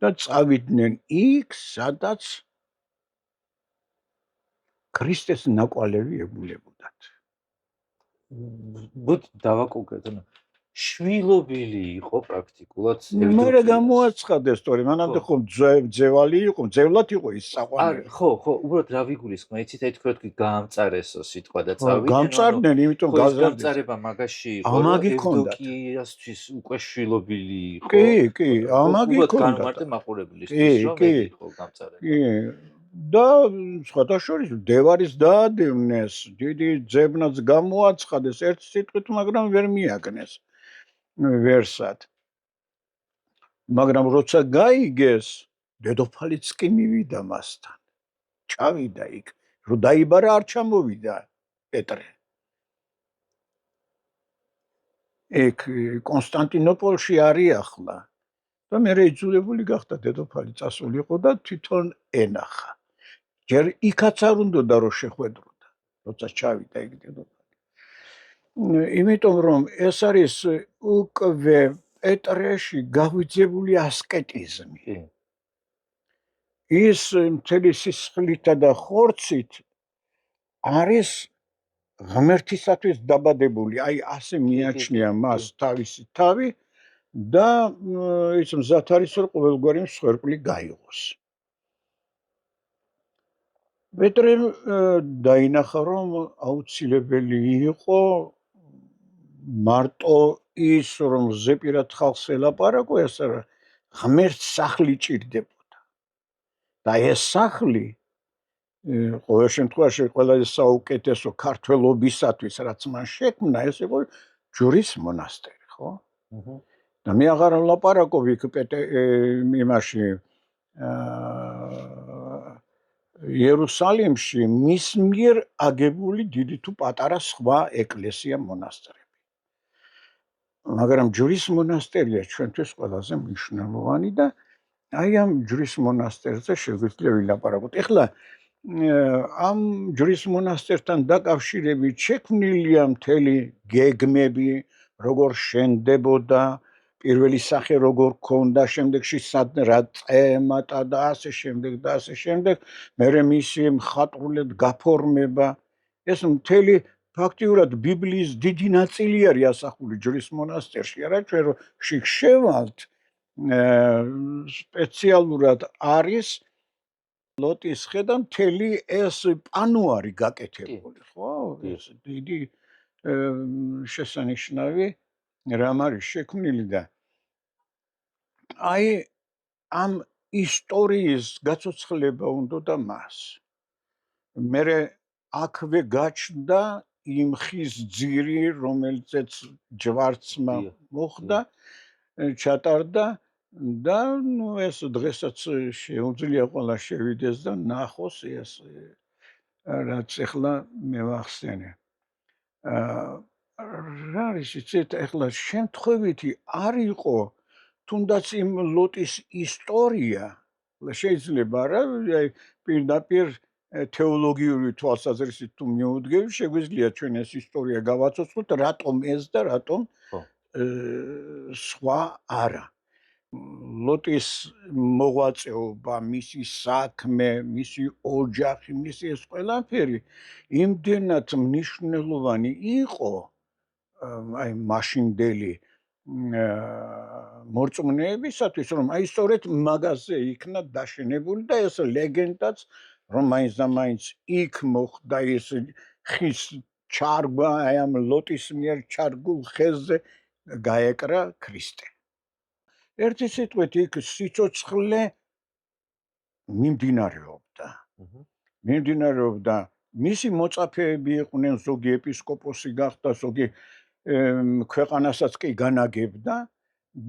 და წავიდნენ იქ, სადაც ქრისტეს ნაკვალევი ეგულებოდათ. ბუდ დავაკურგეთ, შვილობილი იყო პრაქტიკულად მერე გამოაცხადეს, თორემ მანამდე ხომ ძევალი იყო, ძევლად იყო ის საყვანელი. ხო, უბრალოდ რა ვიგულისხმე, იცით, აი თქვენ გაამწარესო სიტყვა და წავიდნენ. გამწარდნენ, იმიტომ გამწარება მაგაში იყო, ევდოკიასთვის უკვე შვილობილი იყო. კი, ამაგი ჰქონდა. განმარტე მაყურებლისთვის, რომ იყო გამწარება. კი. და სხვათა შორის დევარის დაადევნეს, დიდი ძებნაც გამოაცხადეს, ერთ სიტყვით, მაგრამ ვერ მიაგნეს ვერსად. მაგრამ როცა გაიგეს, დედოფალიც კი მივიდა მასთან. ჩავიდა იქ, რომ დაიბარა არ ჩამოვიდა პეტრე. ეგ კონსტანტინოპოლში არის ახლა და მე რეიძულებული გახდა დედოფალი წასულიყო და თვითონ ენახა. ჯერ იქაც არ უნდოდა რომ შეხვედროდა, როცა ჩავიდა იქ დედოფალი. იმიტომ რომ ეს არის უკვე პეტრეში გაღვიძებული ასკეტიზმი. კი. ის მთელი სისხლითა და ხორცით არის ღმერთისათვის დაბადებული, აი ასე მიაჩნია მას თავისი თავი და ის მზად არის რომ ყოველგვარი მსხვერპლი გაიღოს. პეტრემ დაინახა რომ აუცილებელი იყო მარტო ის რომ ზეპირად ხალხს ელაპარაკო, ეს არა, ღმერთს სახლი ჭირდებოდა. და ეს სახლი ყოველ შემთხვევაში ყველაზე საუკეთესო ქართველობისათვის რაც მან შექმნა, ეს იყო ჯვრის მონასტერი, ხო? და მე აღარ ვლაპარაკობ იქ იმაში იერუსალიმში მის მიერ აგებული დიდი თუ პატარა სხვა ეკლესია მონასტრები. მაგრამ ჯვრის მონასტერია ჩვენთვის ყველაზე მნიშვნელოვანი და აი ამ ჯვრის მონასტერზე შეგვიძლია ვილაპარაკოთ. ეხლა ამ ჯვრის მონასტერთან დაკავშირებით შექმნილია მთელი გეგმები, როგორ შენდებოდა, პირველი სახე როგორ ქონდა, შემდეგში სად რა წემატა და ასე შემდეგ და ასე შემდეგ, მერე მისი მხატვრულად გაფორმება. ეს მთელი ფაქტიურად ბიბლიის დიდი ნაწილი არის ასახული ჯვრის მონასტერში, არა ჩვენ რომ შეგშევალთ სპეციალურად არის ლოტის ხედა მთელი ეს პანუარი გაკეთებული, ხო? ეს დიდი შესანიშნავი რამ არის შექმნილი და აი ამ ისტორიის გაცოცხლება უნდა მას. მერე აქვე გაჩნდა იმ ხის ძირი, რომელზეც ჯვარცმა მოხდა, ჩატარდა და ნუ ეს დღესაც შეუძლია ყველა შევიდეს და ნახოს ეს რაც ეხლა მე ვახსენე. რა არის იცით ეხლა შემთხვევითი არ იყო თუნდაც იმ ლოტის ისტორია, შეიძლება რა პირდაპირ თეოლოგიური თვალსაზრისით თუ მიუდგები, შეგვიძლია ჩვენ ეს ისტორია გავაცოცხლოთ, რატომ ეს და რატომ სხვა არა. ლოტის მოღვაწეობა, მისი საქმე, მისი ოჯახი, მისი ეს ყველაფერი იმდენად მნიშვნელოვანი იყო, აი მაშინდელი მორწმუნეებისათვის, რომ აი სწორედ მაგაზე იქნა დაშენებული და ეს ლეგენდაც, რომ მაინც და მაინც იქ მოხდა ეს ხის ჩარგვა, აი ამ ლოტის მიერ ჩარგულ ხეზე გაეკრა ქრისტე. ერთი სიტყვით იქ სიცოცხლე მიმდინარეობდა. მისი მოწაფეები იყვნენ, ზოგი ეპისკოპოსი გახდა, ზოგი ქვეყანასაც კი განაგებდა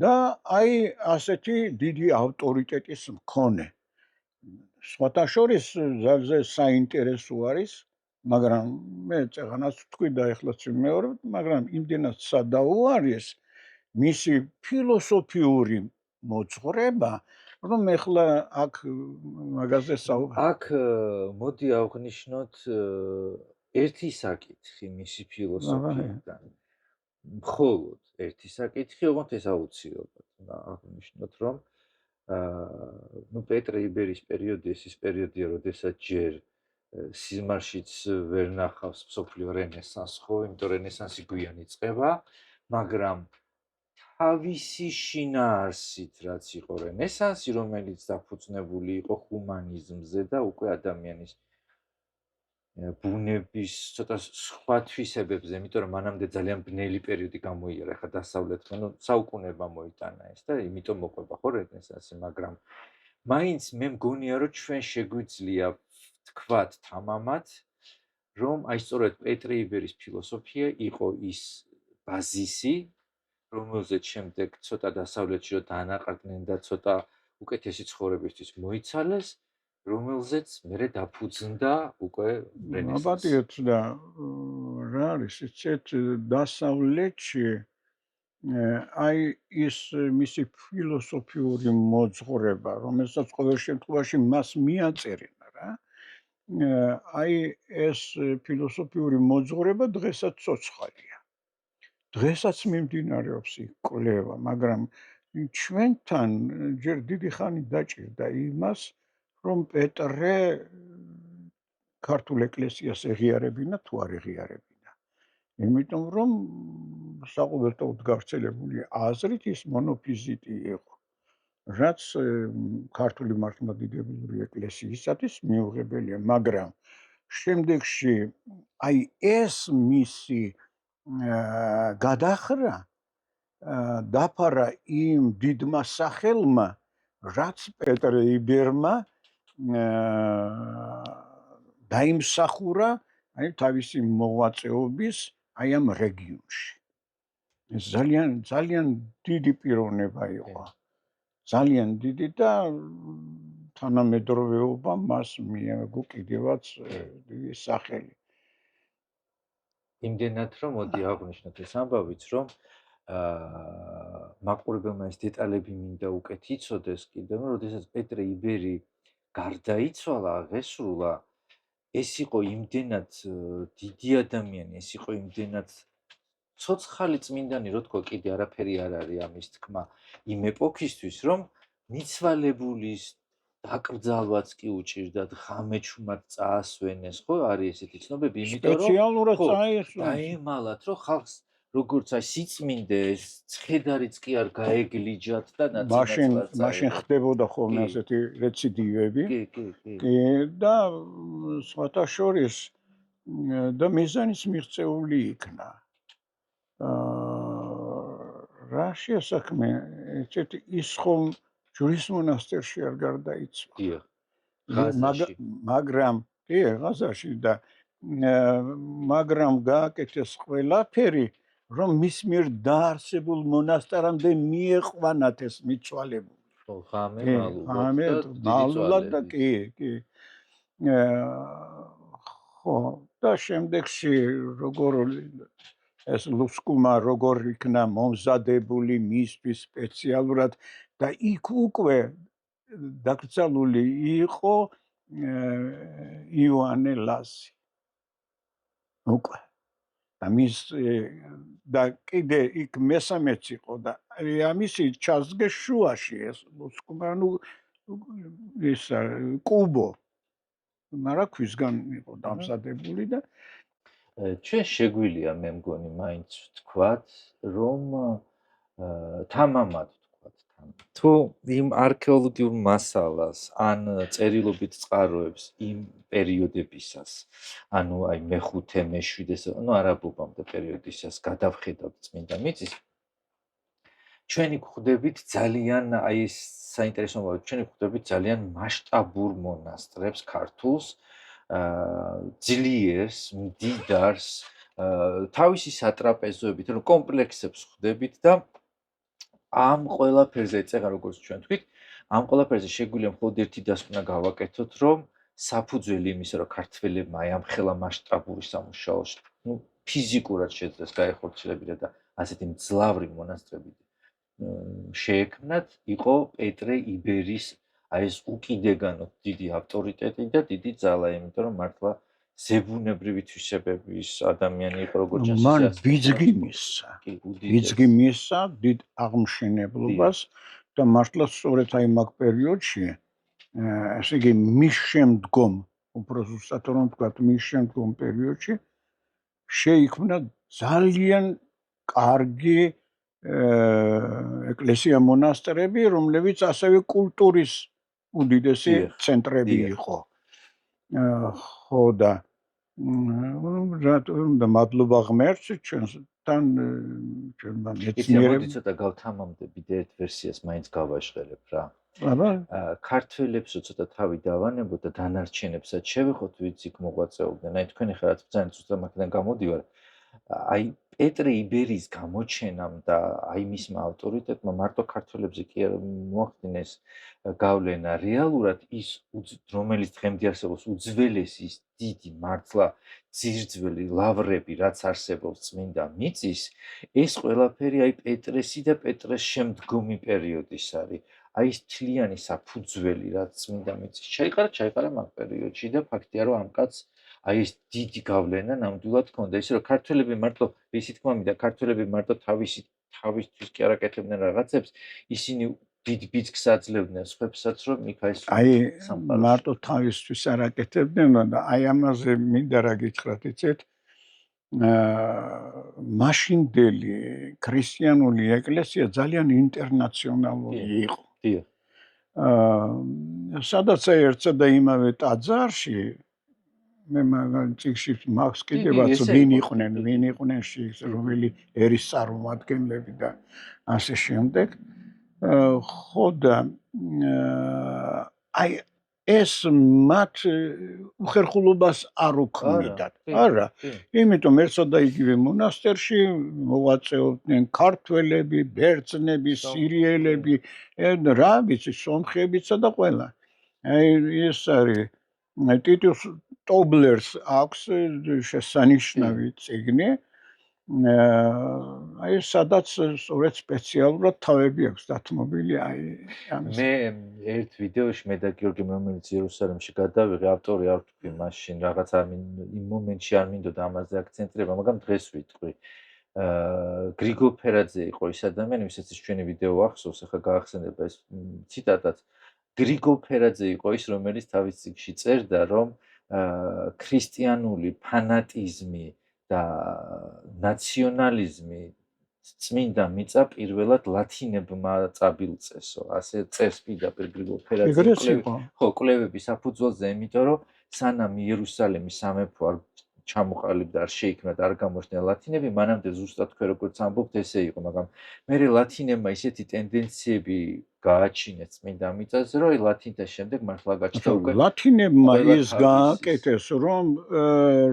და აი ასეთი დიდი ავტორიტეტის მქონე. სხვათა შორის ძალზე საინტერესო არის, მაგრამ მე წეღანაც ვთქვი და ეხლაც ვიმეორებ, მაგრამ იმდენად სადაუარეს მისი ფილოსოფიური მოძღვრება, რომ ეხლა აქ მაგაზე აქ მოდი ავღნიშნოთ ერთი საკითხი მისი ფილოსოფიიდან. მხოლოდ ერთი საკითხი, ოღონდ ეს აუცილებლად უნდა აღნიშნოთ, რომ ნუ პეტრე იბერის პერიოდი ეს ის პერიოდია, როდესაც ჯერ სიზმარშიც ვერ ნახავს მსოფლიო რენესანსს, ხო, იმიტომ რენესანსი გვიან იწყება, მაგრამ თავისი შინაარსით, რაც იყო რენესანსი, რომელიც დაფუძნებული იყო ჰუმანიზმზე და უკვე ადამიანის ბუნების ცოტა სხვა თვისებებზე, იმიტომ რომ მანამდე ძალიან ბნელი პერიოდი გამოიარა, ხა დასავლეთმა, ნუ საუკუნება მოიტანა ეს და იმიტომ მოყვება ხო რენესანსი, მაგრამ მაინც მე მგონია, რომ ჩვენ შეგვიძლია თქვათ თამამად, რომ აი სწორედ პეტრე იბერის ფილოსოფია იყო ის ბაზისი, რომელზეც შემდეგ ცოტა დასავლეთში რომ დაანაყრდნენ და ცოტა უკეთესი ცხოვრებისთვის მოიცალეს, რომელზეც მერე დაფუძნდა უკვე რენესანსი. აბატიოთ და რა არის იცით დასავლეთში აი ის მისი ფილოსოფიური მოძღვრება, რომელსაც ყოველ შემთხვევაში მას მიაწერენ რა. აი ეს ფილოსოფიური მოძღვრება დღესაც ცოცხალია. დღესაც მიმდინარეობს იქ კვლევა, მაგრამ ჩვენთან ჯერ დიდი ხანი დაჭირდა იმას, რომ პეტრე ქართულ ეკლესიას ეღიარებინა თუ არ ეღიარებინა. იმიტომ რომ საყოველთაოდ გავრცელებული აზრით ის მონოფიზიტი იყო, რაც ქართული მართლმადიდებლური ეკლესიისათვის მიუღებელია, მაგრამ შემდეგში აი ეს მისი გადახრა დაფარა იმ დიდმა სახელმა, რაც პეტრე იბერმა დაიმსახურა აი თავისი მოღვაწეობის აი ამ რეგიონში. ეს ძალიან დიდი პიროვნება იყო. ძალიან დიდი და თანამედროვეობა მას მიაგო კიდევაც დიდი სახელი. იმდენად რომ მოდი აღვნიშნოთ ეს ამბავიც რომ მაყურებელმა ეს დეტალები მინდა უკეთ იცოდეს კიდევ რომ როდესაც პეტრე იბერი გარდაიცვალა, აღესრულა, ეს იყო იმდენად დიდი ადამიანი, ეს იყო იმდენად ცოცხალი წმინდანი, რო თქვა კიდე არაფერი არ არის ამის თქმა იმ ეპოქისთვის, რომ მიცვალებულის დაკრძალვაც კი უჭირდათ, ღამეჩუმად წაასვენეს, ხო, არის ესეთი ცნობები, იმიტომ რომ სპეციალურად წაესვენეს. დაემალათ, რომ ხალხს როგორც აი სიწმინდე ეს ცხედარიც კი არ გაეგლიჯათ და ნაცნაცვლად მაშინ ხდებოდა ხოლმე ასეთი რეციდივები. კი. და სხვათა შორის და მიზანის მიღწეული იქნა. რა შესაქმე, ეცეთი ის ხომ ჯვრის მონასტერში არ გარდაიცვალა. დიახ. ღაზაში. მაგრამ კი, ღაზაში და მაგრამ გააკეთეს ყველაფერი, რომ მის მიერ დაარსებულ მონასტერამდე მიეყვანათ ეს მიცვალებული. ღამე მალულად და კი. ხო, და შემდეგში როგორ ეს ლუსკუმა როგორ იქნა მომზადებული მისთვის სპეციალურად და იქ უკვე დაკრძალული იყო იოანე ლაზი. უკვე. და მის და კიდე იქ მესამეც იყო და ამისი ჩასდგეს შუაში ეს ლუსკუმა, ანუ ის კუბო. მაგრამ ქვისგან იყო დამზადებული და ჩვენ შეგვიძლია მე მგონი მაინც ვთქვათ, რომ თამამად ვთქვათ, თუ იმ არქეოლოგიურ მასალას ან წერილობით წყაროებს იმ პერიოდებისას, ანუ აი მე-5, მე-7, ანუ არაბობამდე პერიოდისას გადავხედავთ წმინდა მიწის, ჩვენი გვხვდებით ძალიან აი ეს საინტერესო მოვა, ჩვენი გვხვდებით ძალიან მასშტაბურ მონასტრებს ქართულს, ძლიერს, მდიდარს, თავისი სატრაპეზოებით, რომ კომპლექსებს ხვდებით და ამ ყველაფერზე ეწეღა როგორც ჩვენ თქვით, ამ ყველაფერზე შეგვიძლია მხოლოდ ერთი დასკვნა გავაკეთოთ, რომ საფუძველი იმისა, რომ ქართველებმა აი ამ ხელა მასშტაბური სამუშაოს, ფიზიკურად შეძლეს გაეხორციელებინა და ასეთი მძლავრი მონასტრები შეექმნათ, იყო პეტრე იბერის აი ეს უკიდეგანო დიდი ავტორიტეტი და დიდი ძალა, იმიტომ რომ მართლა ზებუნებრივი თვისებების ადამიანი იყო როგორც ჩანს. მან ბიძგი მისცა დიდ აღმშენებლობას და მართლა სწორედ აი მაგ პერიოდში, ესე იგი მის შემდგომ, უფრო ზუსტად რომ ვთქვათ, მის შემდგომ პერიოდში შეიქმნა ძალიან კარგი ეკლესია მონასტრები, რომლებიც ასევე კულტურის უდიდესი ცენტრები იყო. ხო და და მადლობა ღმერთს ჩვენთან ჩვენმა მეცნიერებმა ცოტა გავთამამდებით ერთ ვერსიას მაინც გავაშღერებ რა. აბა ქართველებსო ცოტა თავი დავანებოთ და დანარჩენებსაც შევეხოთ ვიც იქ მოღვაწეობდნენ. აი თქვენ ხართ ძალიან ზუსტად მაგიდან გამოდივარ. აი პეტრე იბერის გამოჩენამ და აი მისმა ავტორიტეტმა მარტო ქართველებზე კი არ მოახდინეს გავლენა რეალურად ის რომელიც დღემდე არსებობს უძველესი ის დიდი მართლა ძირძველი ლავრები რაც არსებობს წმინდა მიწის ეს ყველაფერი აი პეტრესი და პეტრეს შემდგომი პერიოდის არის აი ეს თლიანი საფუძველი რაც წმინდა მიწის ჩაიყარა მაგ პერიოდში და ფაქტია რომ ამ კაცს აი ეს დიდი გავლენა ნამდვილად ჰქონდა ისე რომ ქართველები მარტო ისი თქმა მინდა ქართველები მარტო თავისთვის კი არ აკეთებდნენ რაღაცებს ისინი დიდ ბიძგს აძლევდნენ სხვებსაც რომ იქ აი აი მარტო თავისთვის არ აკეთებდნენ და აი ამაზე მინდა რა გითხრათ იცით მაშინდელი ქრისტიანული ეკლესია ძალიან ინტერნაციონალური იყო სადაც ერთსა და იმავე ტაძარში მე მაგალ წიგში მაქვს კიდევაც ვინ იყვნენ რომელი ერის წარმომადგენლები და ასე შემდეგ ხო და აი ეს მათ უხერხულობას არ უქმნიდათ არა იმიტომ ერთსა და იგივე მონასტერში მოვაწეობდნენ ქართველები, ბერძნები, სირიელები, რა ვიცი, სომხებიცა და ყველა. აი ეს არის ტიტუს ტობლერს აქვს შესანიშნავი წიგნი აი სადაც სწორედ სპეციალურად თავები აქვს დათმობილი აი ამის მე ერთ ვიდეოში მე და გიორგი რომელიც იერუსალიმში გადავიღე ავტორი არ ვთქვი მაშინ რაღაც იმ მომენტში არ მინდოდა ამაზე აქცენტირება მაგრამ დღეს ვიტყვი გრიგოლ ფერაძე იყო ის ადამიანი ვისაც ჩვენი ვიდეო ახსოვს ახლა გაახსენება ეს ციტატაც გრიგოლ ფერაძე იყო ის რომელიც თავის წიგნში წერდა რომ ქრისტიანული ფანატიზმი და ნაციონალიზმი წმინდა მიწა პირველად ლათინებმა წაბილწესო ასე წერს პირდაპირ გრიგოლ ფერაძე ხო კვლევების საფუძველზე იმიტომ რომ სანამ იერუსალიმის სამეფო არ ჩამოყალიბდა არ შეიქმნა და არ გამოჩნდა ლათინები მანამდე ზუსტად თქვენ როგორც ამბობთ ესე იყო მაგრამ მე ლათინებმა ისეთი ტენდენციები გააჩინეს წმინდა მიწაზე რომ ლათინთა შემდეგ მართლა გაჩნდა უკვე ლათინებმა ის გააკეთეს რომ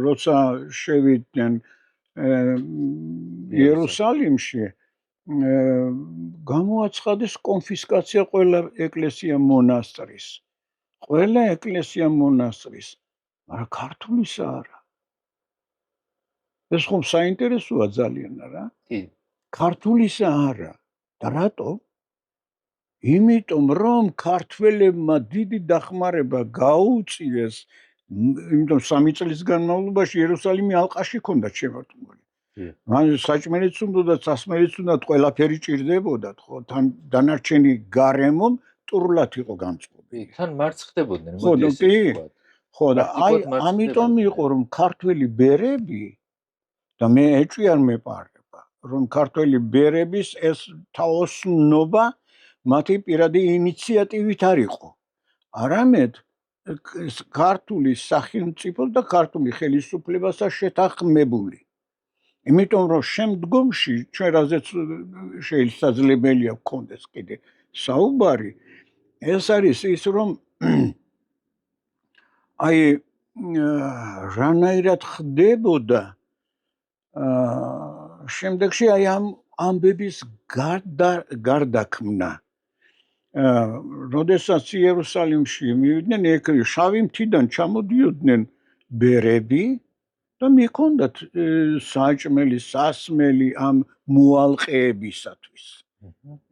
როცა შევიდნენ იერუსალიმში გამოაცხადეს კონფისკაცია ყველა ეკლესია მონასტრის მაგრამ ქართულისა არა ეს ხომ საინტერესოა ძალიან რა ქართულისა არა და რატო იმიტომ რომ ქართველებმა დიდი დახმარება გაუწიეს იმიტომ 3 წლის განმავლობაში იერუსალიმი ალყაში ჰქონდათ შემორტყმული. მან საჭმელიც უნდა, სასმელიც უნდა, ყველაფერი ჭირდებოდათ, ხო? თან დანარჩენი გარემომ ტურლად იყო გამწყობილი. თან მარცხ ხდებოდნენ, მოდი ესე ვთქვა. ხო და აი ამიტომ იყო რომ ქართველი ბერები და მე ეჭვი არ მეპარება, რომ ქართველი ბერების ეს თაოსნობა მათი პირადი ინიციატივით არ იყო. არამედ ქართული სახელმწიფო და ქართული ხელისუფლებასა შეთანხმებული. იმიტომ რომ შემდგომში ჩვენ რაზეც შესაძლებელია გქონდეს კიდე საუბარი ეს არის ის რომ აი რანაირად ხდებოდა შემდეგში აი ამ ამბების გარდაქმნა როდესაც იერუსალიმში მივიდნენ ეგ შავი მთიდან ჩამოდიოდნენ ბერები და მიქონდათ საჭმელი, სასმელი ამ მოალყეებისათვის.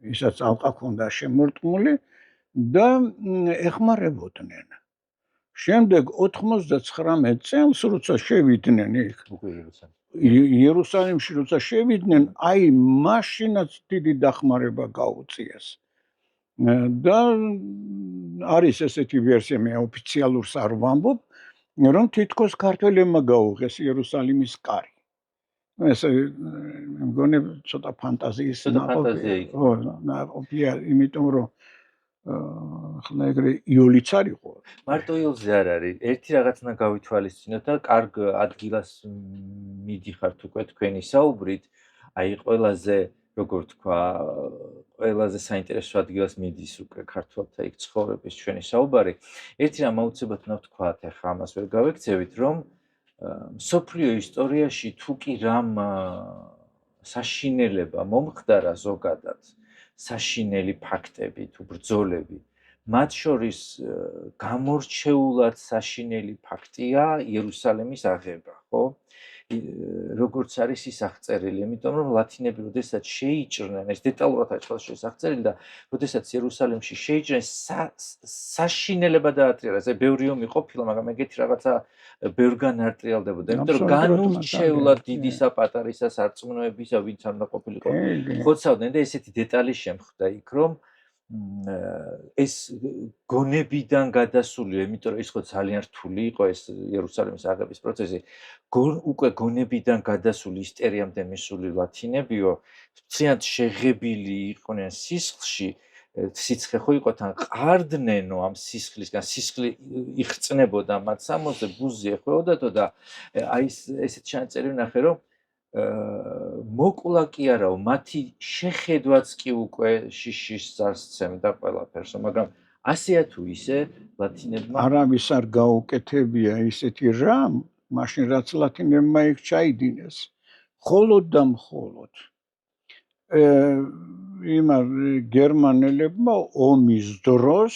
ისაც ალყა ჰქონდა შემორტყმული და ეხმარებოდნენ. შემდეგ 99 წელს როცა შევიდნენ იქ იერუსალიმში როცა შევიდნენ, აი მაშინაც დიდი დახმარება გაუწიეს. და არის ესეთი ვერსია მე ოფიციალურს არ ვამბობ რომ თითქოს ქართველებმა გაუღეს იერუსალიმის კარი. ეს მე მგონი ცოტა ფანტაზიის ნაყოფია, იმიტომ რომ ხლა ეგრე იოლიც არ იყო. მარტო იოლზე არ არის. ერთი რაღაც უნდა გავითვალისწინოთ და კარგ ადგილას მიდიხართ უკვე თქვენი საუბრით. აი ყველაზე როგორ თქვა, ყველაზე საინტერესო ადგილას მიდის უკვე ქართველთა იქ ცხოვრების ჩვენი საუბარი. ერთი რამ აუცილებლად უნდა ვთქვათ, ახლა ამას ვერ გავექცევით, რომ მსოფლიო ისტორიაში თუ კი რამ საშინელება მომხდარა ზოგადად, საშინელი ფაქტები თუ ბრძოლები, მათ შორის გამორჩეულად საშინელი ფაქტია იერუსალიმის აღება, ხო? როგორც არის ის აღწერილი, იმიტომ რომ ლათინები როდესაც შეიჭრნენ, ეს დეტალურად არის ხოლმე აღწერილი და როდესაც იერუსალიმში შეიჭრნენ, საშინელება დაატრიალეს. აი ბევრი ომი ყოფილა, მაგრამ ეგეთი რაღაცა ბევრგან არ ტრიალდებოდა, იმიტომ რომ განურჩეულად დიდისა, პატარისა, სარწმუნოებისა, ვინც არ უნდა ყოფილიყო, ხოცავდნენ და ესეთი დეტალი შემხვდა იქ, რომ ეს გონებიდან გადასული, იმიტომ რომ ის ხო ძალიან რთული იყო ეს იერუსალიმის აღების პროცესი, უკვე გონებიდან გადასული ისტორიამდე მისული ლათინებიო, მთლიანად შეღებილი იყვნენ სისხლში, სიცხე ხო იყო თან ყარდნენო ამ სისხლისგან, სისხლი იხწნებოდა მათ სამოზე, ბუზი ეხვეოდათო და აი ესეთ ჩანაწერი ვნახე, რომ მოკლა კი არაო, მათი შეხედვაც კი უკვე შიშის ზარს სცემდა ყველაფერს, მაგრამ ასეა თუ ისე ლათინებმა არავის არ გაუკეთებია ისეთი რამ, მაშინ რაც ლათინებმა იქ ჩაიდინეს, მხოლოდ და მხოლოდ გერმანელებმა ომის დროს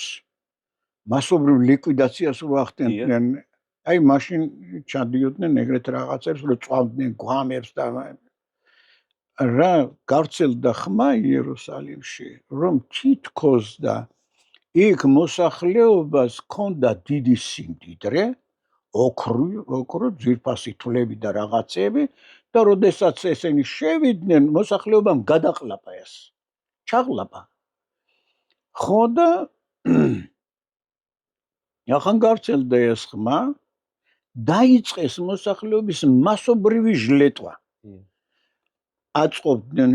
მასობრივ ლიკვიდაციას რო ახდენდნენ, აი მაშინ ჩადიოდნენ ეგრეთ რაღაცებს, რომ წვავდნენ გვამებს და რა გავრცელდა ხმა იერუსალიმში, რომ თითქოს და იქ მოსახლეობას ჰქონდა დიდი სიმდიდრე, ოქრო, ძვირფასი თვლები და რაღაცები და როდესაც ესენი შევიდნენ, მოსახლეობამ გადაყლაპა ეს. ჩაღლაპა. ხო და ახან გავრცელდა ეს ხმა, დაიწყეს მოსახლეობის მასობრივი ჟლეტვა. აწყობდნენ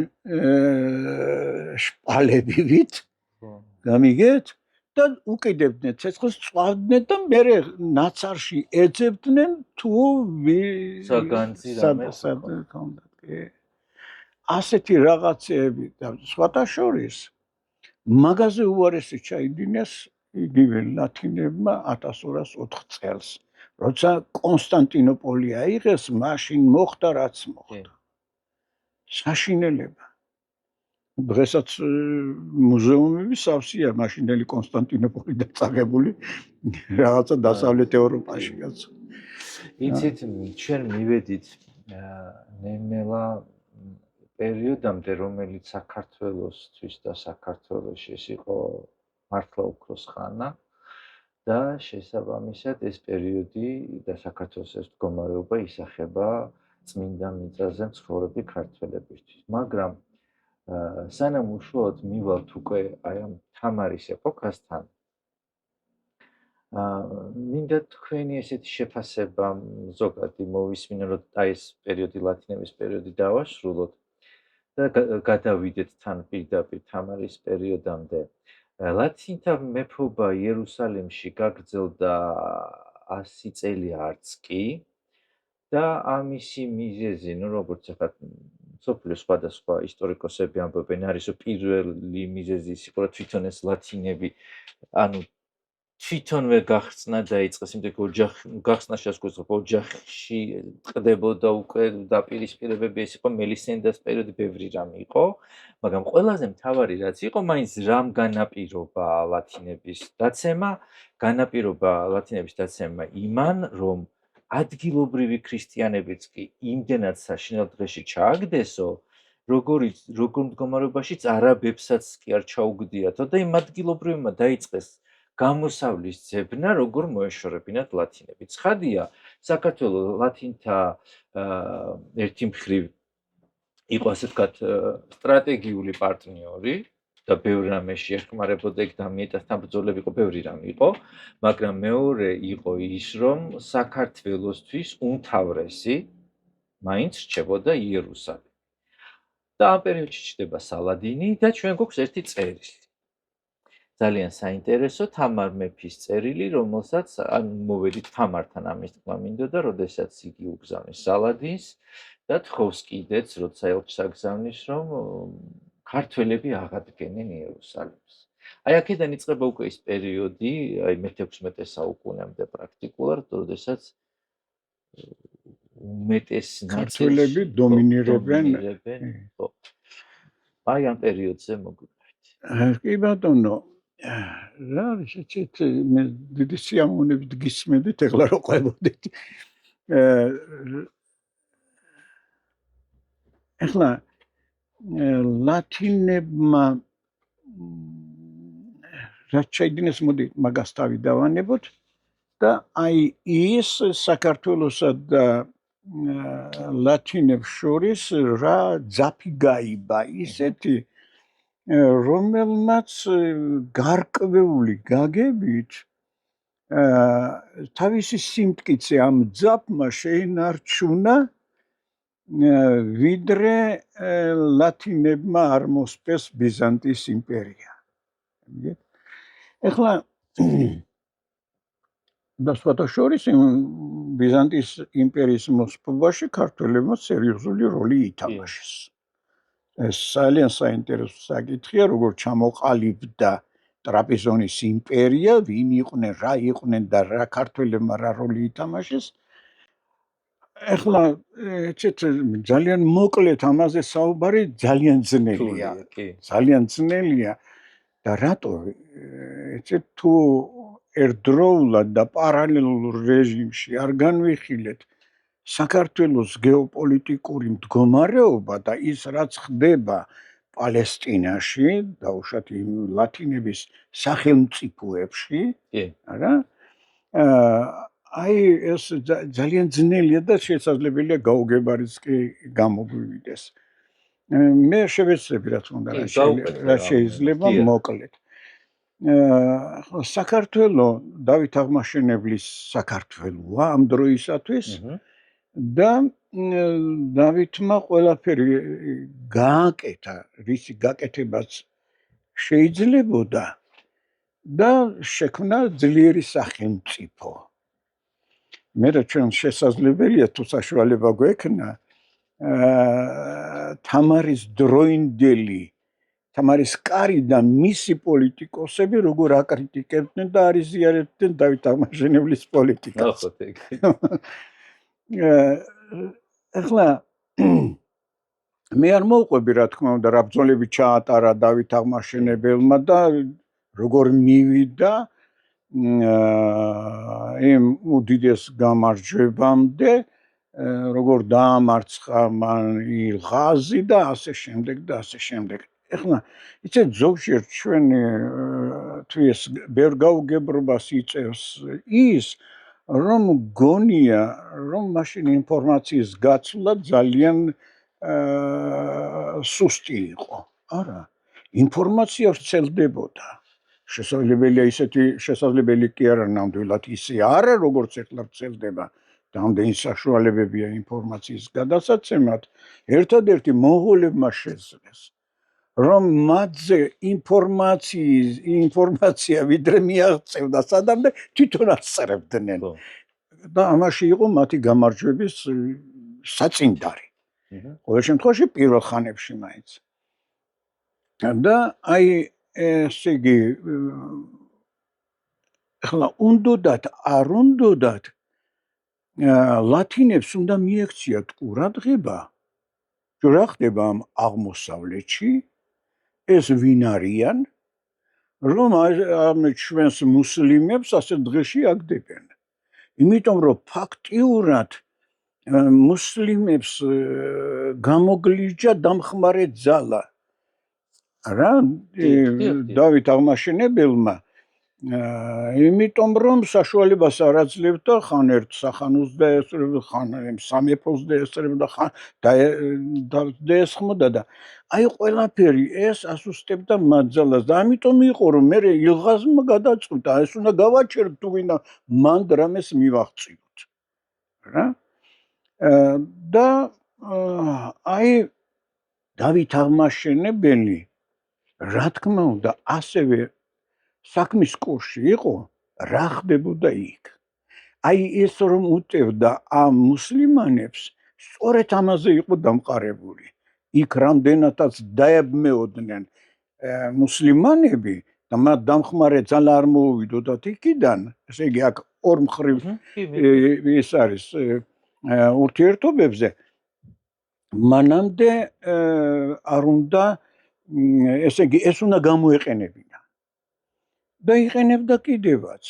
შპალებივით, გამიგეთ? და უკიდებდნენ ცეცხლს, წვავდნენ და მერე ნაცარში ეძებდნენ თუ საგანძი რამე ჰქონდათ. ასეთი რაღაცები და სხვათა შორის მაგაზე უარესი ჩაიდინეს იგივე ლათინებმა 1204 წელს, როცა კონსტანტინოპოლი აიღეს, მაშინ მოხდა რაც მოხდა. საშინელება. დღესაც მუზეუმები სავსეა მაშინდელი კონსტანტინოპოლიდან წაღებული რაღაცა დასავლეთ ევროპაშიაც. იცით, ჩვენ მივედით ნემელა პერიოდამდე, რომელიც საქართველოსთვის და საქართველოში ეს იყო მართლა ოქროს ხანა და შესაბამისად ეს პერიოდი და საქართველოს ეს მდგომარეობა ისახება წმინდა მიწაზე მცხოვრები ქართველებისთვის. მაგრამ სანამ უშუალოდ მივალთ უკვე აი ამ თამარის ეპოქასთან, მინდა თქვენი ესეთი შეფასება ზოგადი მოვისმინო, რომ აი ეს პერიოდი ლათინების პერიოდი დავასრულოთ და გადავიდეთ თან პირდაპირ თამარის პერიოდამდე. ლათინთა მეფობა იერუსალიმში გაგრძელდა 100 წელი არც კი და ამისი მიზეზი, როგორც ახლა მსოფლიოს სხვადასხვა ისტორიკოსები ამბობენ, არის რომ პირველი მიზეზი ის იყო, რომ თვითონ ეს ლათინები, ანუ თვითონვე გახსნა დაიწყეს, იმიტომ რომ გახსნაში ასკუცებ, ოჯახში ტყდებოდა უკვე დაპირისპირებები, ეს იყო მელისენდას პერიოდი, ბევრი რამე იყო, მაგრამ ყველაზე მთავარი რაც იყო, მაინც რამ განაპირობა ლათინების დაცემა, იმან, რომ ადგილობრივი ქრისტიანებიც კი იმდენად საშინელ დღეში ჩააგდესო, როგორ მდგომარეობაშიც არაბებსაც კი არ ჩაუგდიათო და იმ ადგილობრივმა დაიწყეს გამოსავლის ძებნა, როგორ მოეშორებინათ ლათინები. ცხადია, საქართველოს ლათინთა ერთი მხრივ იყო ასე ვთქვათ სტრატეგიული პარტნიორი და ბევრ რამეში ეხმარებოდა იქ და მეტასთან ბრძოლები იყო, ბევრი რამე იყო, მაგრამ მეორე იყო ის, რომ საქართველოსთვის უმთავრესი მაინც რჩებოდა იერუსალიმი. და ამ პერიოდში ჩნდება სალადინი და ჩვენ გვაქვს ერთი წერილი. ძალიან საინტერესო თამარ მეფის წერილი, რომელსაც მოვედით თამართან ამის თქმა მინდოდა, როდესაც იგი უგზავნის სალადინს და თხოვს კიდეც, როცა ელჩს აგზავნის, რომ ქართველები აღადგენენ იერუსალიმს. აი აქედან იწყება უკვე ის პერიოდი, აი მე-16 საუკუნემდე პრაქტიკულად, როდესაც უმეტეს ქართველები ნაწილში დომინირებენ. ხო. აი ამ პერიოდზე მოგვიყვებით. კი ბატონო, რა არის ეცეთ მე დიდი სიამოვნებით გისმენდით, ეხლა რო ყვებოდით. ეხლა ლათინებმა რაც შეიძინეს, მოდი მაგას თავი დავანებოთ და აი ის საქართველოსა და ლათინებს შორის რა ძაფი გაიბა ისეთი რომელმაც გარკვეული გაგებით თავისი სიმტკიცე ამ ძაფმა შეინარჩუნა ვიდრე ლათინებმა არ მოსპეს ბიზანტიის იმპერია. ეხლა და სხვათა შორის ბიზანტიის იმპერიის მოსპობაში ქართველებმა სერიოზული როლი ითამაშეს. ეს ძალიან საინტერესო საკითხია, როგორ ჩამოყალიბდა ტრაპიზონის იმპერია, ვინ იყვნენ, რა იყვნენ და რა ქართველებმა რა როლი ითამაშეს. ეხლა ეცეთ ძალიან მოკლედ ამაზე საუბარი ძალიან ძნელია. ძალიან ძნელია და რატო ეცეთ თუ ერთდროულად და პარალელურ რეჟიმში არ განვიხილეთ საქართველოს გეოპოლიტიკური მდგომარეობა და ის რაც ხდება პალესტინაში, დაუშვათ იმ ლათინების სახელმწიფოებში, არა? აი ეს ძალიან ძნელია და შესაძლებელია გაუგებარიც კი გამოგვივიდეს. მე შევეცდები რა თქმა უნდა რა შეიძლება მოკლედ. საქართველოს დავით აღმაშენებლის საქართველოა ამ დროისათვის და დავითმა ყველაფერი გააკეთა, რისი გაკეთებაც შეიძლებოდა და შექმნა ძლიერი სახელმწიფო. მე რა ჩვენ შესაძლებელია თუ საშუალება გვექნა თამარის დროინდელი თამარის კარი და მისი პოლიტიკოსები როგორ აკრიტიკებდნენ და არ იზიარებდნენ დავით აღმაშენებლის პოლიტიკას. ეხლა მე არ მოვყვები რა თქმა უნდა რა ბრძოლები ჩაატარა დავით აღმაშენებელმა და როგორ მივიდა იმ უდიდეს გამარჯვებამდე, როგორ დაამარცხა მან ილღაზი და ასე შემდეგ და ასე შემდეგ. ეხლა იცით ზოგჯერ ჩვენი თუ ეს ბევრ გაუგებრობას იწევს ის რომ გონია რომ მაშინ ინფორმაციის გაცვლა ძალიან სუსტი იყო. არა, ინფორმაცია ვრცელდებოდა. შესაძლებელია ისეთი შესაძლებელი კი არა ნამდვილად ისე არა როგორც ეხლა ვრცელდება. რამდენი საშუალებებია ინფორმაციის გადასაცემად. ერთადერთი მონღოლებმა შეძლეს რომ მათზე ინფორმაცია ვიდრე მიაღწევდა სადამდე თვითონ აცრებდნენ და ამაში იყო მათი გამარჯვების საწინდარი. ყოველ შემთხვევაში პირველ ხანებში მაინც. და აი ესე იგი ახლა უნდათ არ უნდათ ლათინებს უნდა მიექციათ ყურადღება რა ხდება ამ აღმოსავლეთში ეს ვინ არიან რომ ამ ჩვენს მუსლიმებს ასე დღეში აგდებენ. იმიტომ რომ ფაქტიურად მუსლიმებს გამოგლიჯა დამხმარე ძალა. რა დავით აღმაშენებელმა იმიტომ რომ საშუალებას არ აძლევდა ხან ერთ სახანოს დაესწრებოდა, ხან სამეფოს დაესწრებოდა, ხან დაესხმოდა და აი ყველაფერი ეს ასუსტებდა მათ ძალას და ამიტომ იყო რომ მე ილღაზმა გადაწყვიტა ეს უნდა გავაჩეროთ თუ ვინა მანდ რამეს მივაღწიოთ. რა? და აი დავით აღმაშენებელი რა თქმა უნდა ასევე საქმის კურსში იყო რა ხდებოდა იქ. აი ეს რომ უტევდა ამ მუსლიმანებს სწორედ ამაზე იყო დამყარებული. იქ რამდენადაც დაებმეოდნენ მუსლიმანები და მათ დამხმარე ძალა არ მოუვიდოდათ იქიდან, ესე იგი აქ ორ მხრივ ის არის ურთიერთობებზე მანამდე არ უნდა ესე იგი ეს უნდა გამოეყენებინა და იყენებდა კიდევაც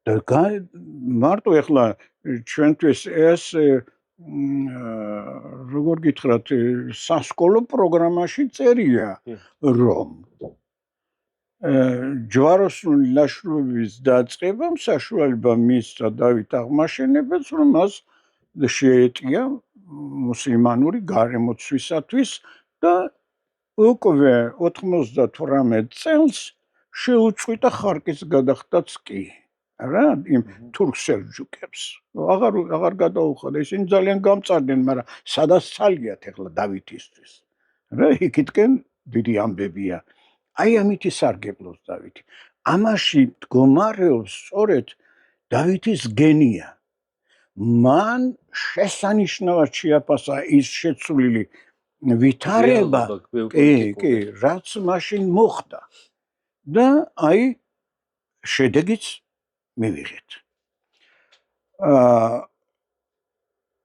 და მარტო ეხლა ჩვენთვის ეს როგორ გითხრათ სასკოლო პროგრამაში წერია რომ ჯვაროსნული ლაშქრობების დაწყებამ საშუალება მისცა დავით აღმაშენებელს რომ მას შეეტია მუსლიმანური გარემოცვისათვის და უკვე 98 წელს შეუწყვიტა ხარკის გადახდაც კი რა იმ თურქ-სელჯუკებს აღარ გადაუხადა ისინი ძალიან გამწარდნენ მაგრამ სადაც ცალგიათ ეხლა დავითისთვის რა იქითკენ დიდი ამბებია აი ამით ისარგებლოს დავითი ამაში მდგომარეობს სწორედ დავითის გენია მან შესანიშნავად შეაფასა ის შეცვლილი ვითარება კი რაც მაშინ მოხდა და აი შედეგიც მივიღეთ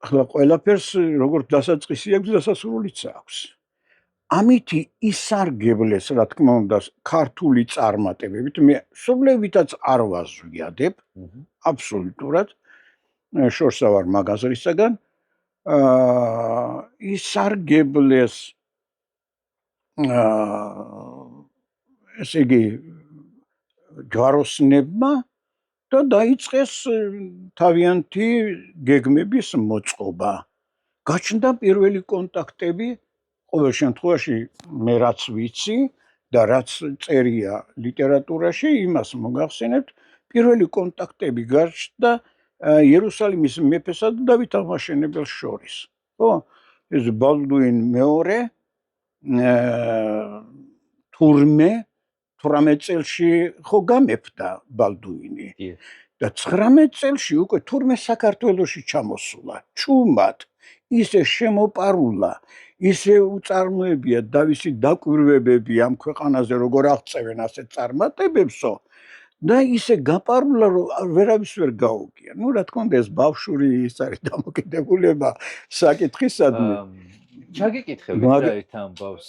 ახლა ყველაფერს როგორც დასაწყისი აქვს დასასრულიც აქვს ამითი ისარგებლეს რა თქმა უნდა ქართული წარმატებებით მე სრულებითაც არ ვაზვიადებ აბსოლუტურად შორს ავარ მაგაზრისაგან ისარგებლეს ესე იგი ჯვაროსნებმა და დაიწყეს თავიანთი გეგმების მოწყობა გაჩნდა პირველი კონტაქტები ყოველ შემთხვევაში მე რაც ვიცი და რაც წერია ლიტერატურაში იმას მოგახსენებთ პირველი კონტაქტები გაჩნდა იერუსალიმის მეფესა და დავით აღმაშენებელს შორის ხო ეს ბალდუინ მეორე თურმე 18 წელში ხო გამეფდა ბალდუინი და 19 წელში უკვე თურმე საქართველოში ჩამოსულა ჩუმად ისე შემოპარულა ისე უწარმოებია დავისი დაკვირვებები ამ ქვეყანაზე როგორ აღწევენ ასეთ წარმატებებსო და ისე გაპარულა რომ ვერავის ვერ გაუგია ნუ რა თქმა უნდა ეს ბავშვური ის არის დამოკიდებულება საკითხისადმი ჩაგიკითხები რა ერთ ამბავს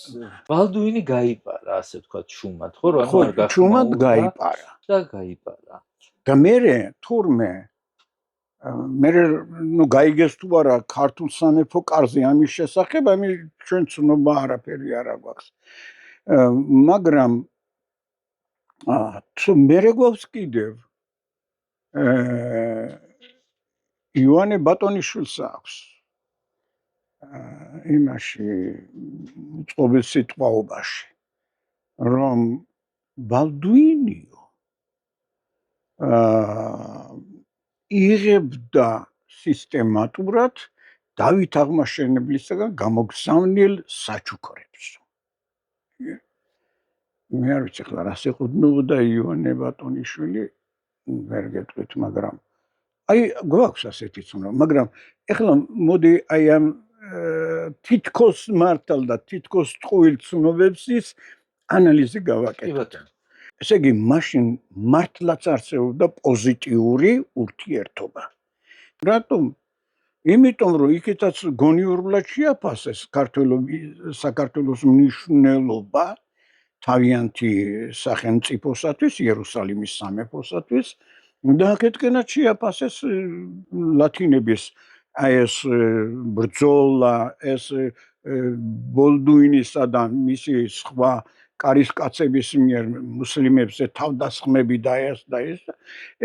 ბალდუინი გაიპარა ასე თქვა ჩუმად ხო რა ხო ჩუმად გაიპარა და გაიპარა და მერე თურმე მერე ნუ გაიგეს თუ არა ქართულ სამეფო კარზე ამის შესახებ ამის ჩვენ ცნობა არაფერი არ აქვს მაგრამ თუ მერე გვაქვს კიდევ იოანე ბატონიშვილს აქვს იმაში წყობილ სიტყვაობაში რომ ბალდუინიო იღებდა სისტემატურად დავით აღმაშენებლისაგან გამოგზავნილ საჩუქრებს მე არ ვიცი ხლა რას ეყუდნობდა იოანე ბატონიშვილი ვერ გეტყვით მაგრამ აი გვაქვს ასეთი ცნობა მაგრამ ეხლა მოდი აი ამ თითქოს მართალ და თითქოს ტყუილ ცნობებს ანალიზი გავაკეთოთ ესე იგი მაშინ მართლაც არსებობდა პოზიტიური ურთიერთობა რატომ იმიტომ რომ იქითაც გონიურულად შეაფასეს საქართველოს მნიშვნელობა თავიანთი სახელმწიფოსათვის იერუსალიმის სამეფოსათვის და აქეთკენაც შეაფასეს ლათინების აი ეს ბრძოლა ეს ბოლდუინისა და მისი სხვა კარისკაცების მიერ მუსლიმებზე თავდასხმები და ეს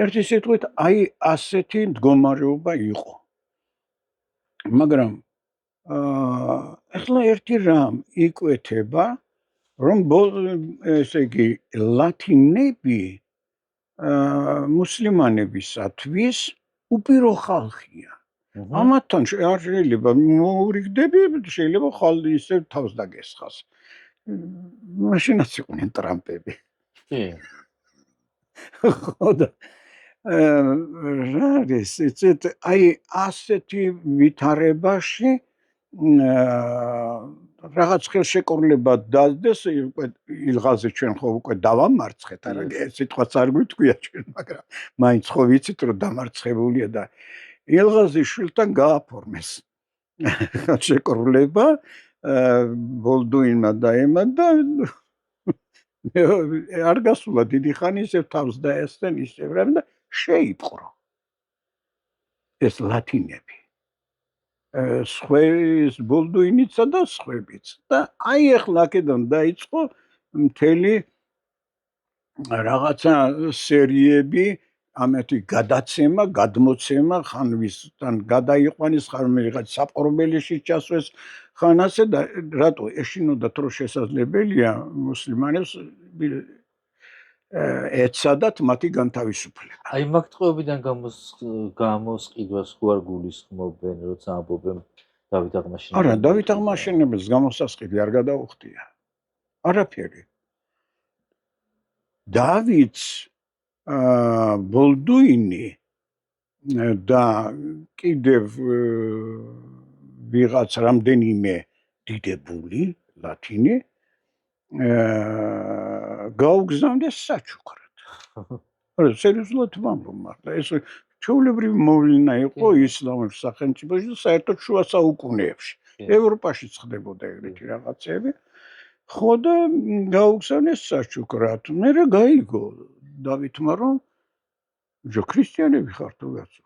ერთი სიტყვით აი ასეთი მდგომარეობა იყო მაგრამ ახლა ერთი რამ იკვეთება რომ ესე იგი ლათინები მუსლიმანებისათვის უპირო ხალხია ამათთან არ შეიძლება მოურიგდები შეიძლება ხალხი ისე თავს დაგესხას მაშინაც იყვნენ ტრამპები ხო და რა არის ეცეთ აი ასეთი ვითარებაში რაღაც ხელშეკრულება დაძდეს უკვე ილღაზე ჩვენ ხო უკვე დავამარცხეთ არა სიტყვაც არ გვიტყვია ჩვენ მაგრამ მაინც ხო ვიცით რომ დამარცხებულია და ელღაზიშვილთან გააფორმეს შეკრულება ბოლდუინმა დაემა და არ გასულა დიდი ხანი ისევ თავს დაესწენ ისევ რამ და შეიპყრო ეს ლათინები სხვების ბოლდუინიცა და სხვებიც და აი ახლა აქედან დაიწყო მთელი რაღაცა სერიები ამეთი გადაცემა, გადმოცემა ხან ვისთან გადაიყვანის ხან რაღაც საპყრობილეში ჩასვეს ხან ასე და რატო ეშინოდათ რომ შესაძლებელია მუსლიმანებს ეცადათ მათი განთავისუფლება. აი მაგ ტყვეობიდან გამოსყიდვას ხო არ გულისხმობენ, როცა ამბობენ დავით აღმაშენებელს? არა, დავით აღმაშენებელს გამოსასყიდი არ გადაუხდია. არაფერი. დავითს ბოლდუინი და კიდევ ვიღაც რამდენიმე დიდებული ლათინი გაუგზავნეს საჩუქრად. არა, სერიოზულად ვამბობ, მაგრამ ეს ჩვეულებრივი მოვლენა იყო ისლამურ სახელმწიფოში და საერთოდ შუა საუკუნეებში. ევროპაშიც ხდებოდა ეგრეთი რაღაცები. ხო და გაუგზავნეს საჩუქრად. მერე გაიგო დავითმა რომ ჯო ქრისტიანები ხარ თუ კაცო.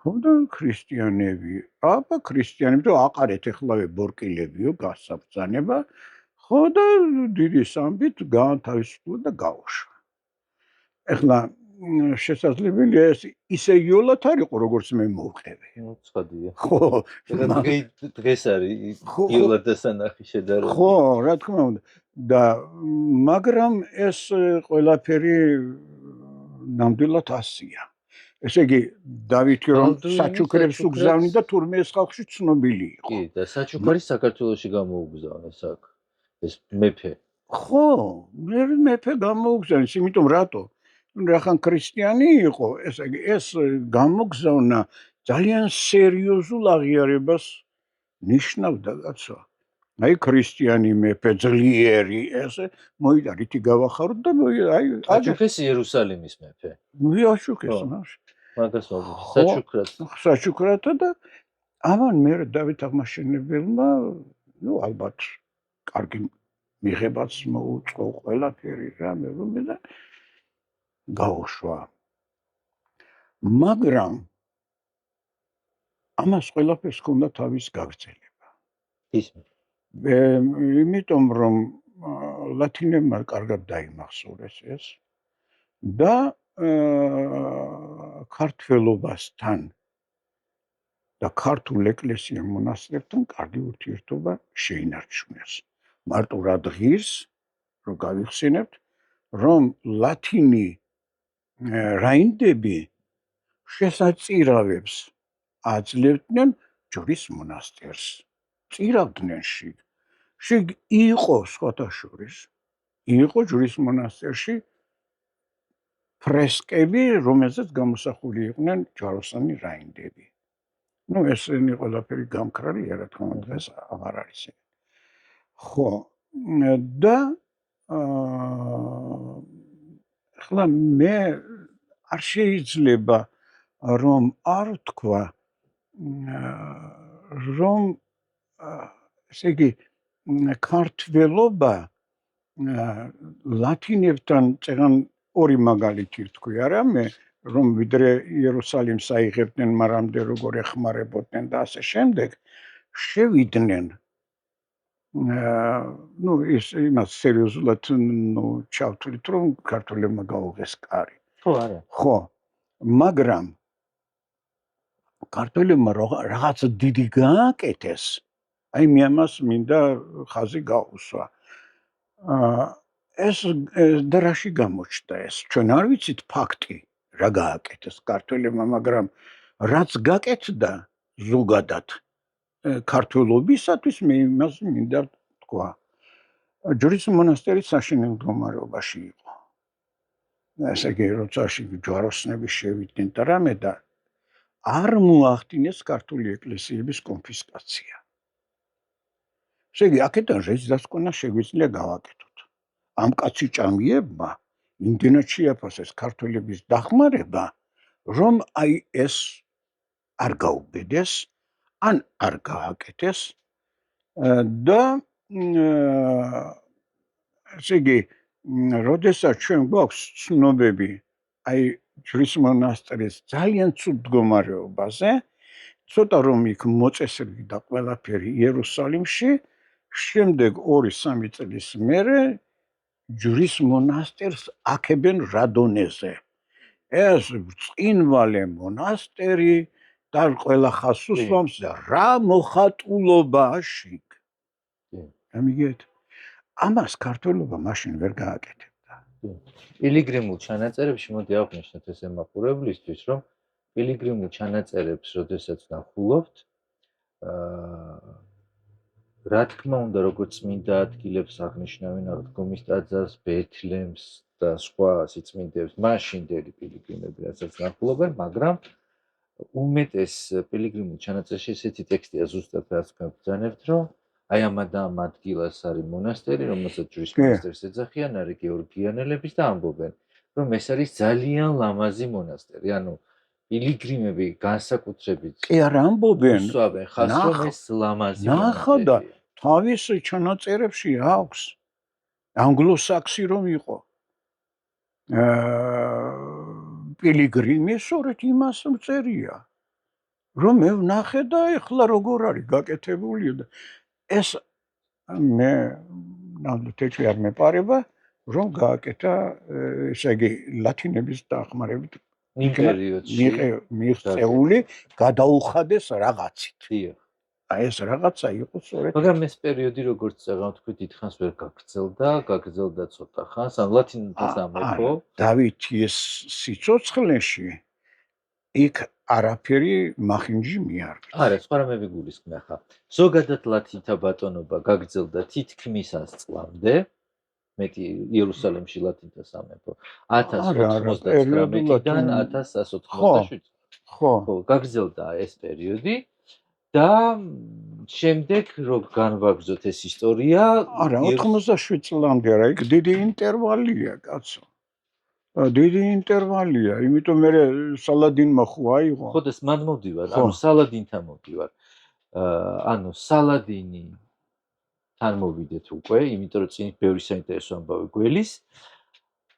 ხო და ქრისტიანები, აბა ქრისტიანები და აყარეთ ეხლავე ბორკილებიო გასაბრძანება. ხო და დიდი სამბით გაანთავისუფლა და გაუშვა. ეხლა შესაძლებელია ეს ისე იოლად არ იყო როგორც მე მოვხდები. ცხადია. ხო, დღეს არის იოლად დასანახი შედარება. ხო, რა თქმა უნდა. და მაგრამ ეს ყველაფერი ნამდვილად ასია. ესე იგი დავითი რომ საჩუქრებს უგზავნიდა თურმე ეს ხალხში ცნობილი იყო. კი, და საჩუქარი საქართველოში გამოუგზავნეს აქ. ეს მეფე. ხო, მეფე გამოუგზავნეს, იმიტომ რატო? რახან ქრისტიანი იყო, ესე იგი ეს გამოგზავნა ძალიან სერიოზულ აღიარებას ნიშნავდა კაცო. აი ქრისტიანი მეფე ძლიერი ესე მოიდა რითი გავახაროთ და აი აჩუქეს იერუსალიმის მეფე. მიაშუქეს მას. მაგას ვამბობ, საჩუქრად და ამან მე დავით აღმაშენებელმა ნუ ალბათ კარგი მიღებაც მოუწყო ყველაფერი რამე და გაუშვა. მაგრამ ამას ყველაფერს ჰქონდა თავის გაგრძელება. ის იმიტომ რომ ლათინებმა კარგად დაიმახსოვრეს ეს და ქართველობასთან და ქართულ ეკლესიურ მონასტრებთან კარგი ურთიერთობა შეინარჩუნეს. მარტო რა დღის რომ გავიხსენებთ რომ ლათინი რაინდები შესაწირავებს აძლევდნენ ჯვრის მონასტერს. წირავდნენ შიგ იყო სხვათა შორის იყო ჯვრის მონასტერში ფრესკები, რომელზეც გამოსახული იყვნენ ჯვაროსანი რაინდები. ნუ ესენი ყველაფერი გამქრალია, რა თქმა უნდა, ეს აღარ არის. ხო, და ახლა მე არ შეიძლება რომ არ თქვა რომ ესე იგი ქართველობა ლათინებთან წერან ორი მაგალითი თქვი არა მე რომ ვიდრე იერუსალიმს აიღებდნენ მანამდე როგორ ეხმარებოდნენ და ასე შემდეგ შევიდნენ ნუ ის იმას სერიოზულად ნუ ჩავთვლით რომ ქართველებმა გაუღეს კარი. ხო არა. ხო, მაგრამ ქართველებმა რაღაც დიდი გააკეთეს. აი მე ამას მინდა ხაზი გაუსვა. ეს და რაში გამოჩნდა ეს? ჩვენ არ ვიცით ფაქტი რა გააკეთეს ქართველებმა, მაგრამ რაც გაკეთდა ზოგადად ქართველობისათვის მე იმას მინდა თქვა. ჯვრის მონასტერი საშინელ მდგომარეობაში იყო. ესე იგი როცა ჯვაროსნები შევიდნენ და რამე და არ მოახდინეს ქართული ეკლესიების კონფისკაცია. ესე იგი აქედან რეჟისტრასკონა შეგვიძლია გავაკეთოთ. ამ კაცი ჭამიებმა იმდენად შეაფასეს ქართველების დახმარება, რომ აი ეს არ გაუბედეს, ან არ გააკეთეს და ესე იგი, როდესაც ჩვენ გვაქვს ცნობები აი ჯვრის მონასტრის ძალიან ცუდ მდგომარეობაზე, ცოტა რომ იქ მოწესრიგდა და ყველაფერი იერუსალიმში, შემდეგ 2-3 წლის მერე ჯვრის მონასტერს აქებენ რადონეზე. ეს ბრწყინვალე მონასტერი და ყველა ხას უსვამს და რა მოხატულობაა შიგ. გამიგეთ? ამას ქართველობა მაშინ ვერ გააკეთებდა. პილიგრიმულ ჩანაწერებში მოდი აღვნიშნოთ ეს ემაყურებლისთვის, რომ პილიგრიმულ ჩანაწერებს, როდესაც ნახულობთ, რა თქმა უნდა, როგორც წმინდა ადგილებს აღნიშნავენ აღდგომის ტაძარს, ბეთლემს და სხვა სიწმინდეებს, მაშინდელი პილიგრიმები, რასაც ნახულობენ, მაგრამ უმეტეს პილიგრიმულ ჩანაწერში ესეთი ტექსტია ზუსტად რაც გვაბრძანებთ, რომ აი ამ ადგილას არის მონასტერი, რომელსაც ჯვრის მონასტერს ეძახიან, არის გეორგიანელების და ამბობენ, რომ ეს არის ძალიან ლამაზი მონასტერი. ანუ პილიგრიმები განსაკუთრებით კი არ ამბობენ, უსვამენ ხას, რომ ეს ლამაზი ნახა და მონასტერია. თავის ჩანაწერებში აქვს ანგლოსაქსი რომ იყო. პილიგრიმი სწორედ იმას წერია, რომ მე ვნახე და ეხლა როგორ არის გაკეთებული და ეს მე ნამდვილად არ მეპარება, რომ გააკეთა ესე იგი ლათინების დახმარებით იმ პერიოდში მიღწეული გადაუხადეს რაღაცით. დიახ. აი ეს რაღაცა იყო სწორედ. მაგრამ ეს პერიოდი როგორც წეგავ თქვი დიდხანს ვერ გაგრძელდა ცოტა ხანს, ან ლათინთა სამეფო. დავითის სიცოცხლეში იქ არაფერი მახინჯი მიარგდა. არა, სხვა რამე გულისხმე ხა. ზოგადად ლათინთა ბატონობა გაგრძელდა თითქმის 100 წლამდე. მეტი იერუსალიმში ლათინთა სამეფო 1099-დან 1187. ხო, გაგრძელდა ეს პერიოდი და შემდეგ რომ განვაგრძოთ ეს ისტორია, არა 87 წლამდე არა, იქ დიდი ინტერვალია, კაცო. დიდი ინტერვალია, იმიტომ მე სალადინმა ხო აიღო. ხო და მან მოვდივარ, ანუ სალადინთან მოვდივარ. ანუ სალადინი თან მოვიდეთ უკვე, იმიტომ რომ წინ ბევრი საინტერესო ამბავი გველის.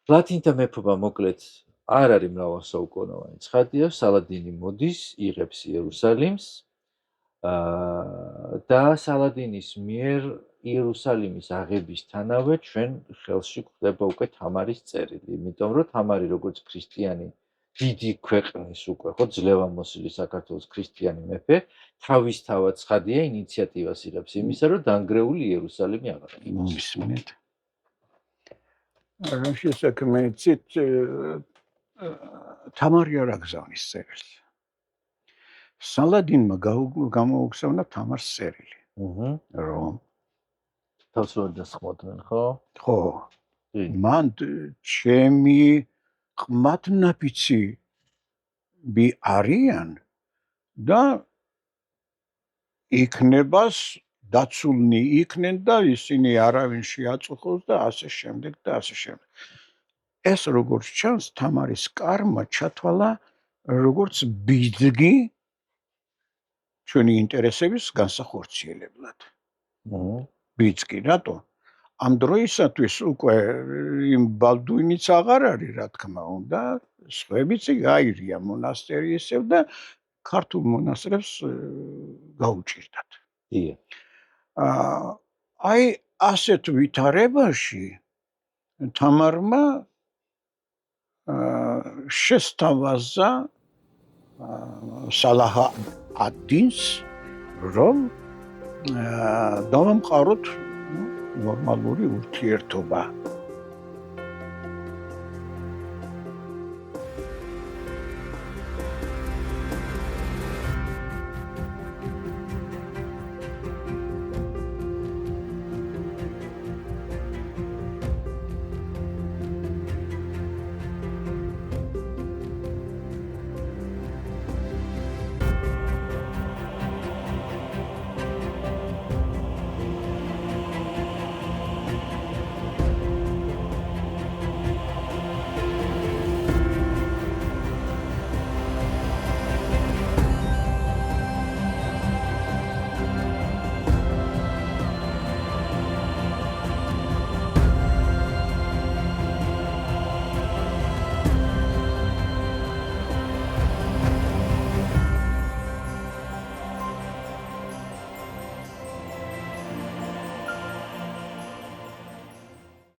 ლათინთა მეფობა მოკლედ არ არის მრავალსაუკუნოვანი ცხადია, სალადინი მოდის, იღებს იერუსალიმს და სალადინის მიერ იერუსალიმის აღებისთანავე ჩვენ ხელში გვხვდება უკვე თამარის წერილი, იმიტომ რომ თამარი როგორც ქრისტიანი დიდი ქვეყნის უკვე ხო ძლევამოსილი საქართველოს ქრისტიანი მეფე თავისთავად ცხადია ინიციატივას იღებს იმისა, რომ დანგრეული იერუსალიმი აღარ ისმენთ. რა შესაქმე ცით თამარი არ აგზავნის წერილს. სალადინმა გამოუგზავნა თამარს წერილი. რომ თავს რო დასხმოდნენ, ხო? ხო. მან ჩემი ყმადნაფიცი არიან და იქნებას დაცულნი იქნენ და ისინი არავინ შეაწუხოს და ასე შემდეგ და ასე შემდეგ. ეს როგორც ჩანს, თამარის კარმა ჩათვალა როგორც ბიძგი ჩვენი ინტერესების განსახორციელებლად. ბიძგი, რატო? ამ დროისათვის უკვე იმ ბალდუინიც აღარ არის, რა თქმა უნდა, სხვაებიც გაირია მონასტერი ისევ და ქართულ მონასტრებს გაუჭირდათ. დიახ. აი ასეთ ვითარებაში თამარმა შესთავაზა სალაჰ ად-დინს, რომ დავამყაროთ ნორმალური ურთიერთობა.